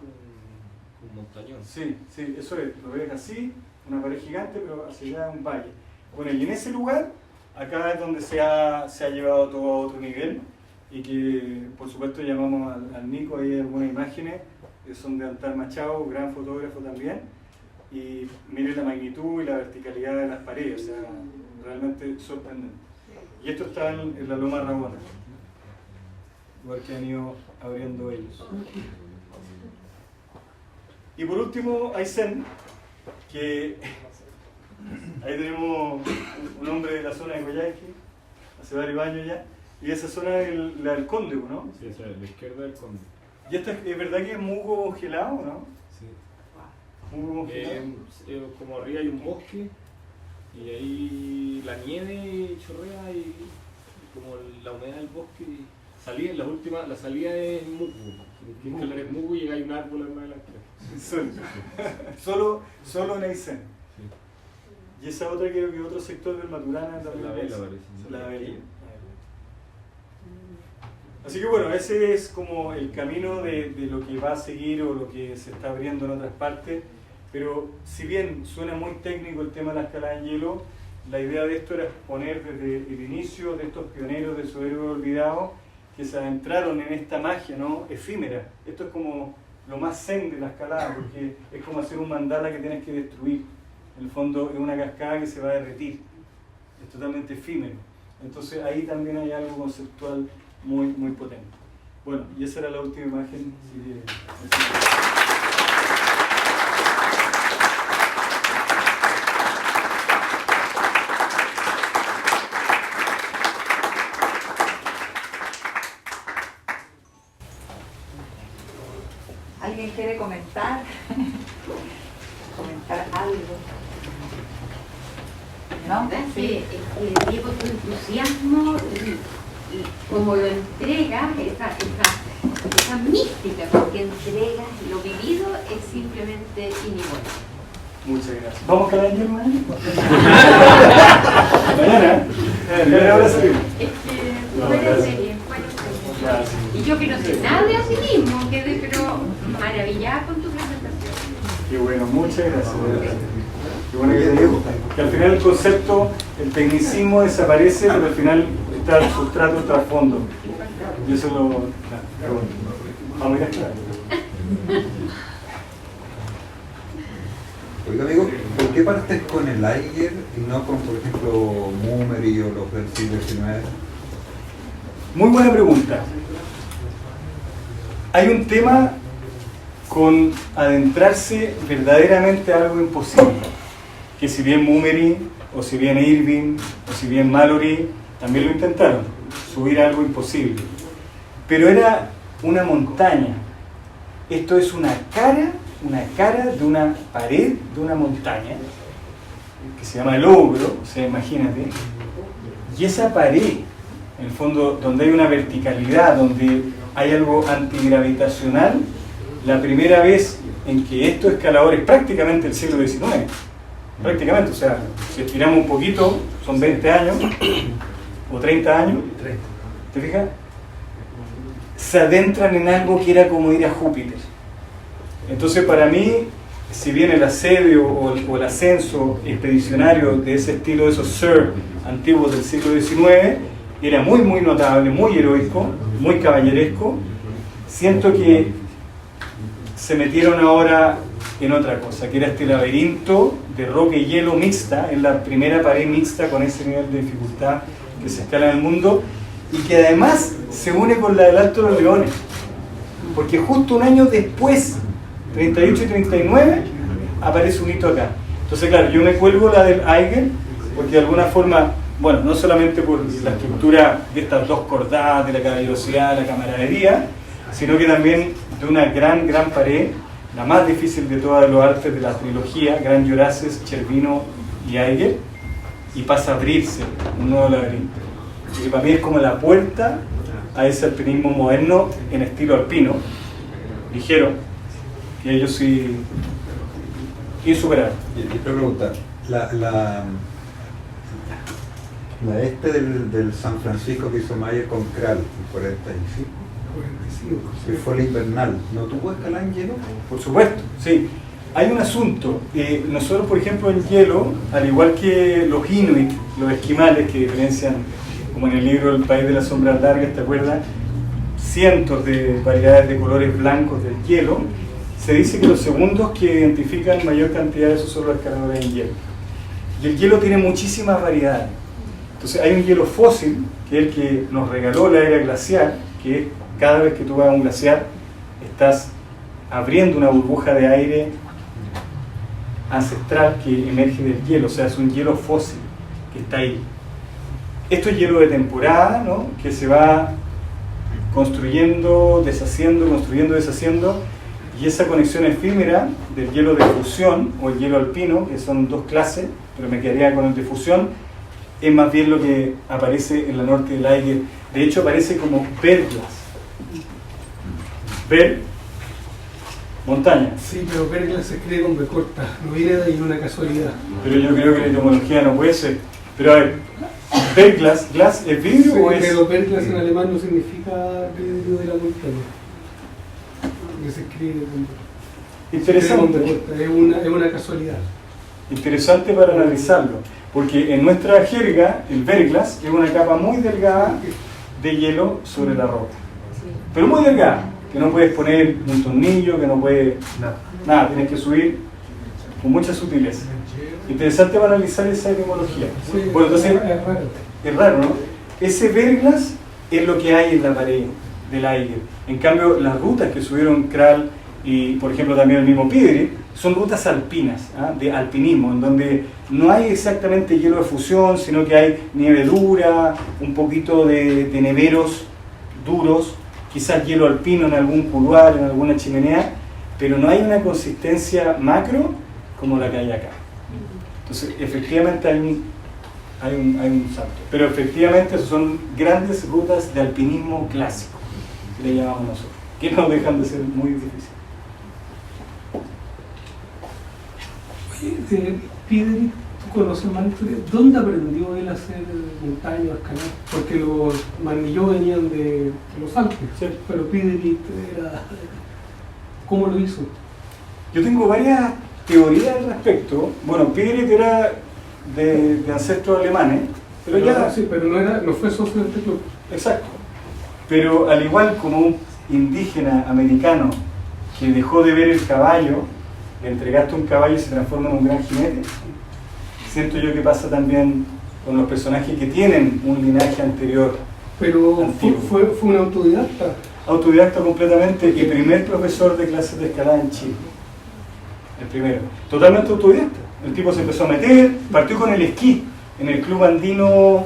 un montañón. Sí, sí, eso es. Lo ves así, una pared gigante, pero hacia allá un valle. Bueno, y en ese lugar, acá es donde se ha llevado todo a otro nivel y que, por supuesto, llamamos al Nico, ahí hay algunas imágenes, que son de Antal Machado, gran fotógrafo también. Y miren la magnitud y la verticalidad de las paredes, o sea, realmente sorprendente. Y esto está en la Loma Rabona, lugar que han ido abriendo ellos. Y por último, Aysén, que ahí tenemos un hombre de la zona de Coyhaique, hace varios años ya, y esa zona es la del Conde, ¿no? Sí, esa es la izquierda del Conde. ¿Y esta es verdad que es musgo congelado, no? Sí. Como arriba hay un bosque y ahí la nieve chorrea y como la humedad del bosque salía, la salida es mugu, tienes que hablar en mugu y llega hay un árbol en una de las tres. Solo en Aysén. Sí. Y esa otra creo que otro sector del Maturana también. La Vela parece. La Vela. Así que bueno, ese es como el camino de lo que va a seguir o lo que se está abriendo en otras partes. Pero si bien suena muy técnico el tema de la escalada en hielo, la idea de esto era exponer desde el inicio de estos pioneros de su héroe olvidado que se adentraron en esta magia, ¿no?, efímera. Esto es como lo más zen de la escalada, porque es como hacer un mandala que tienes que destruir. En el fondo es una cascada que se va a derretir. Es totalmente efímero. Entonces ahí también hay algo conceptual muy, muy potente. Bueno, y esa era la última imagen. ¿Alguien quiere comentar? ¿Comentar algo? ¿No? Sí. Diego, tu entusiasmo y como lo entregas, esa mística con que entregas lo vivido es simplemente inigualable. Muchas gracias. ¿Vamos a calar en mañana? Mañana. Ahora salimos. Buena serie. Y yo que no sé nada de así mismo, quedé pero maravillada con tu presentación. Qué bueno, muchas gracias. Qué bueno que te digo. Que al final el concepto, el tecnicismo desaparece, pero al final está el sustrato, el trasfondo. Y eso es lo... Claro, vamos a ir a estar. Oiga amigo, ¿por qué partes con el Eiger y no con, por ejemplo, Mummery o los del siglo XIX? Muy buena pregunta. Hay un tema con adentrarse verdaderamente a algo imposible, que si bien Mummery, o si bien Irving, o si bien Mallory, también lo intentaron, subir a algo imposible. Pero era una montaña. Esto es una cara de una pared de una montaña, que se llama el Ogro, o sea, imagínate, y esa pared, en el fondo, donde hay una verticalidad, donde hay algo antigravitacional, la primera vez en que estos escaladores, prácticamente del siglo XIX, prácticamente, o sea, si estiramos un poquito, son 20 años o 30 años, ¿te fijas? Se adentran en algo que era como ir a Júpiter. Entonces para mí, si bien el asedio o el ascenso expedicionario de ese estilo de esos Sir antiguos del siglo XIX era muy muy notable, muy heroico, muy caballeresco, siento que se metieron ahora en otra cosa, que era este laberinto de roca y hielo mixta, en la primera pared mixta con ese nivel de dificultad que se escala en el mundo, y que además se une con la del Alto de los Leones, porque justo un año después, 38 y 39, aparece un hito acá. Entonces claro, yo me cuelgo la del Eiger, porque de alguna forma, bueno, no solamente por la estructura de estas dos cordadas, de la caballerosidad, la camaradería, sino que también de una gran pared, la más difícil de todas los artes de la trilogía, Gran Juraces, Cervino y Eiger, y pasa a abrirse un nuevo laberinto. Y para mí es como la puerta a ese alpinismo moderno en estilo alpino, ligero, que yo sí insuperable. Y quiero preguntar, la del San Francisco que hizo Mayer con Kral, el 45, que fue el invernal, ¿no tuvo escalada en hielo? Por supuesto, sí. Hay un asunto, nosotros por ejemplo en hielo, al igual que los inuit, los esquimales que diferencian, como en el libro El País de las Sombras Largas, ¿te acuerdas? Cientos de variedades de colores blancos del hielo. Se dice que los segundos que identifican mayor cantidad de esos son los escaladores en hielo. Y el hielo tiene muchísimas variedades. Entonces hay un hielo fósil, que es el que nos regaló la era glacial, que es cada vez que tú vas a un glaciar, estás abriendo una burbuja de aire ancestral que emerge del hielo, o sea, es un hielo fósil que está ahí. Esto es hielo de temporada, ¿no? Que se va construyendo, deshaciendo, construyendo, deshaciendo, y esa conexión efímera del hielo de fusión o el hielo alpino, que son dos clases, pero me quedaría con el de fusión, es más bien lo que aparece en la norte del Eiger. De hecho aparece como Verglas. Ver, montaña. Sí, pero Verglas se escribe con B corta, no viene de ahí una casualidad. Pero yo creo que la etimología no puede ser. Pero a ver, Verglas, ¿glas es vidrio sí, o es...? Pero Verglas en alemán no significa vidrio de la montaña. Que se escribe con... Interesante. Es una casualidad. Interesante para analizarlo, porque en nuestra jerga el verglas es una capa muy delgada de hielo sobre la roca, pero muy delgada, que no puedes poner un tornillo, que no puedes nada, tienes que subir con mucha sutileza. Interesante para analizar esa etimología. Sí, bueno, entonces es raro, ¿no? Ese verglas es lo que hay en la pared del Eiger. En cambio, las rutas que subieron Kral y, por ejemplo, también el mismo Pideri, son rutas alpinas, de alpinismo, en donde no hay exactamente hielo de fusión, sino que hay nieve dura, un poquito de neveros duros, quizás hielo alpino en algún couloir, en alguna chimenea, pero no hay una consistencia macro como la que hay acá. Entonces, efectivamente hay un salto, pero efectivamente son grandes rutas de alpinismo clásico, que le llamamos nosotros, que no dejan de ser muy difíciles. Pideri, tú conoces más la historia. ¿Dónde aprendió él a hacer montaña, a escalar? Porque los Marmilló venían de los Alpes, sí. Pero Pideri era... ¿Cómo lo hizo? Yo tengo varias teorías al respecto. Bueno, Pideri era de ancestros alemanes, pero ya... Sí, pero no fue socio de este club. Exacto. Pero al igual como un indígena americano que dejó de ver el caballo, le entregaste un caballo y se transforma en un gran jinete, siento yo que pasa también con los personajes que tienen un linaje anterior. Pero fue un autodidacta. Autodidacta completamente y primer profesor de clases de escalada en Chile. El primero. Totalmente autodidacta. El tipo se empezó a meter, partió con el esquí en el Club Andino.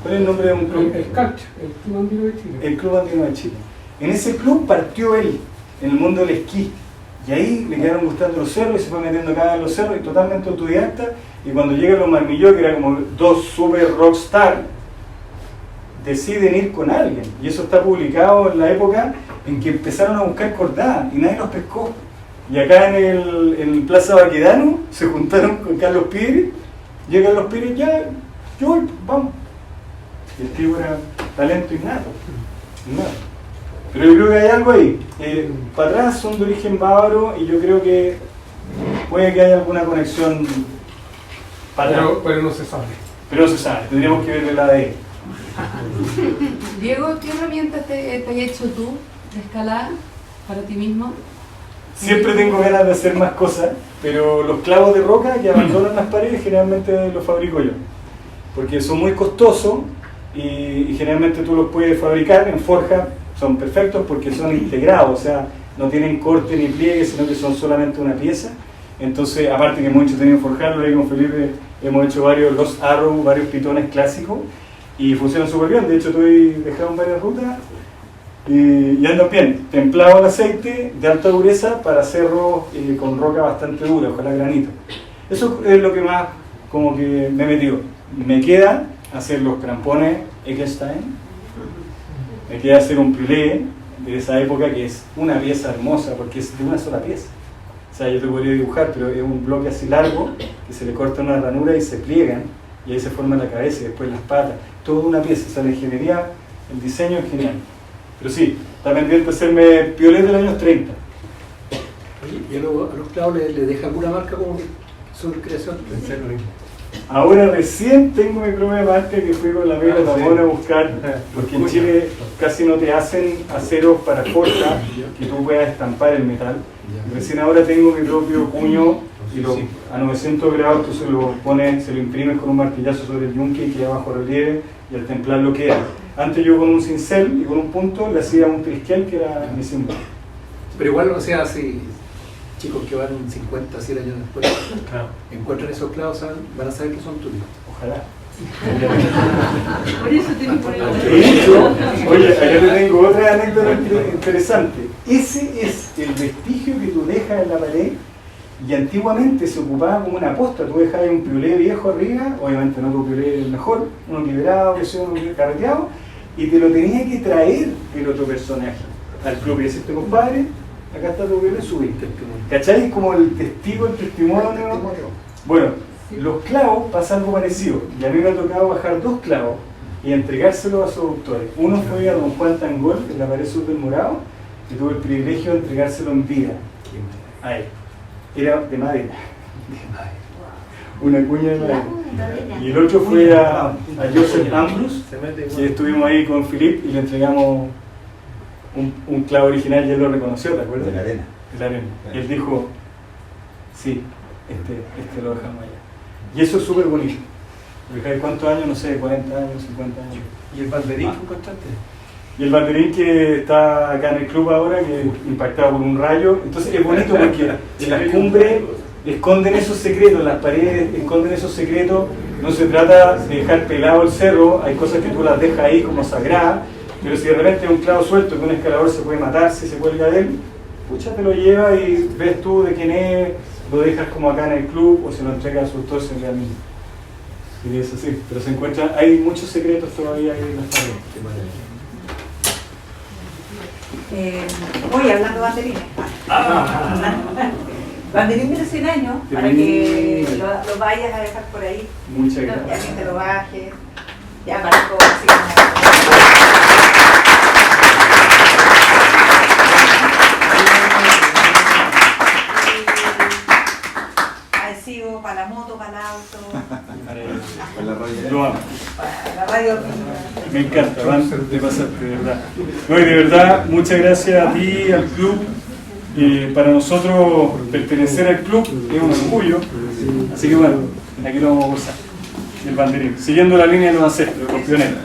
¿Cuál es el nombre de un club? El CACH, el Club Andino de Chile. El Club Andino de Chile. En ese club partió él, en el mundo del esquí. Y ahí le quedaron gustando los cerros y se fue metiendo cada vez en los cerros y totalmente autodidacta. Y cuando llegan los Marmilló, que eran como dos super rockstar, deciden ir con alguien. Y eso está publicado en la época en que empezaron a buscar cordadas y nadie los pescó. Y acá en Plaza Baquedano se juntaron con Carlos Pires. Llegan los Pires, ya, yo voy, vamos. Y el tipo era talento innato. Pero yo creo que hay algo ahí. Para atrás son de origen bávaro y yo creo que puede que haya alguna conexión para atrás. Pero no se sabe. Pero no se sabe, tendríamos que ver el ADN. Diego, ¿qué herramientas te has hecho tú de escalada para ti mismo? Siempre tengo ganas de hacer más cosas, pero los clavos de roca que abandonan las paredes generalmente los fabrico yo. Porque son muy costosos y generalmente tú los puedes fabricar en forja, son perfectos porque son integrados, o sea, no tienen corte ni pliegue, sino que son solamente una pieza. Entonces, aparte que hemos hecho también forjarlo, ahí con Felipe hemos hecho varios Lost Arrow, varios pitones clásicos y funcionan súper bien. De hecho, dejaron varias rutas y andan bien. Templado al aceite, de alta dureza para cerros con roca bastante dura, ojalá granito. Eso es lo que más como que me he metido. Me queda hacer los crampones Eckstein, me queda hacer un piolé de esa época que es una pieza hermosa porque es de una sola pieza. O sea, yo te podría dibujar, pero es un bloque así largo que se le corta una ranura y se pliegan y ahí se forma la cabeza y después las patas. Toda una pieza, o sea, la ingeniería, el diseño es genial. Pero sí, está pendiente hacerme piolés de los años 30. ¿Y a los clavos le deja alguna marca como su creación? Ahora recién tengo mi propia marca que fui con la amiga Ramón a buscar, porque en Chile casi no te hacen aceros para forja que tú puedas estampar el metal. Recién ahora tengo mi propio puño y a 900 grados tú se lo imprimes con un martillazo sobre el yunque y queda bajo relieve y al templarlo queda. Antes yo con un cincel y con un punto le hacía un trisquel que era mi símbolo. Pero igual, o sea, si chicos que van 50, 100 años después encuentran esos clavos, van a saber que son tuyos. Ojalá. Por eso te por De hecho, oye, acá te tengo otra anécdota interesante. Ese es el vestigio que tú dejas en la pared y antiguamente se ocupaba como una posta. Tú dejabas un piolé viejo arriba, obviamente no tu piolé el mejor, uno quebrado, que sea uno carreteado, y te lo tenía que traer el otro personaje al club y decirte, compadre, acá está tu piolé, subiste. ¿Cachai? Como el testigo, el testimonio. Bueno, los clavos pasa algo parecido, y a mí me ha tocado bajar 2 clavos y entregárselos a sus autores. Uno fue a don Juan Tangol, en la pared sur del Morado, que tuve el privilegio de entregárselo en vida a él. Era de madera, una cuña de madera. Y el otro fue a Joseph Ambrose, y estuvimos ahí con Philip y le entregamos un clavo original y él lo reconoció, ¿te acuerdas? De la arena. De la arena. Y él dijo, sí, este lo dejamos allá. Y eso es súper bonito. Porque ¿cuántos años? No sé, 40 años, 50 años. ¿Y el banderín que encontraste? Y el banderín que está acá en el club ahora, que es impactado por un rayo. Entonces es bonito porque en las cumbres esconden esos secretos, las paredes esconden esos secretos. No se trata de dejar pelado el cerro, hay cosas que tú las dejas ahí como sagradas, pero si de repente hay un clavo suelto que un escalador se puede matar si se cuelga de él, pucha, te lo lleva y ves tú de quién es, lo dejas como acá en el club o se lo entrega a su autor realmente. Y es así, pero se encuentra, hay muchos secretos todavía ahí en las paredes. Voy hablando de banderines. Banderín de 100 años, para que lo vayas a dejar por ahí. Muchas gracias. Y alguien te lo baje. Ya marcó así. Adhesivo para la moto, para el auto. Para la radio. Lo amo. La radio. Me encanta, Van, te pasaste, de verdad. No, y de verdad, muchas gracias a ti, al club. Para nosotros pertenecer al club es un orgullo. Así que bueno, aquí lo vamos a gozar. El banderín. Siguiendo la línea de los ancestros, los pioneros.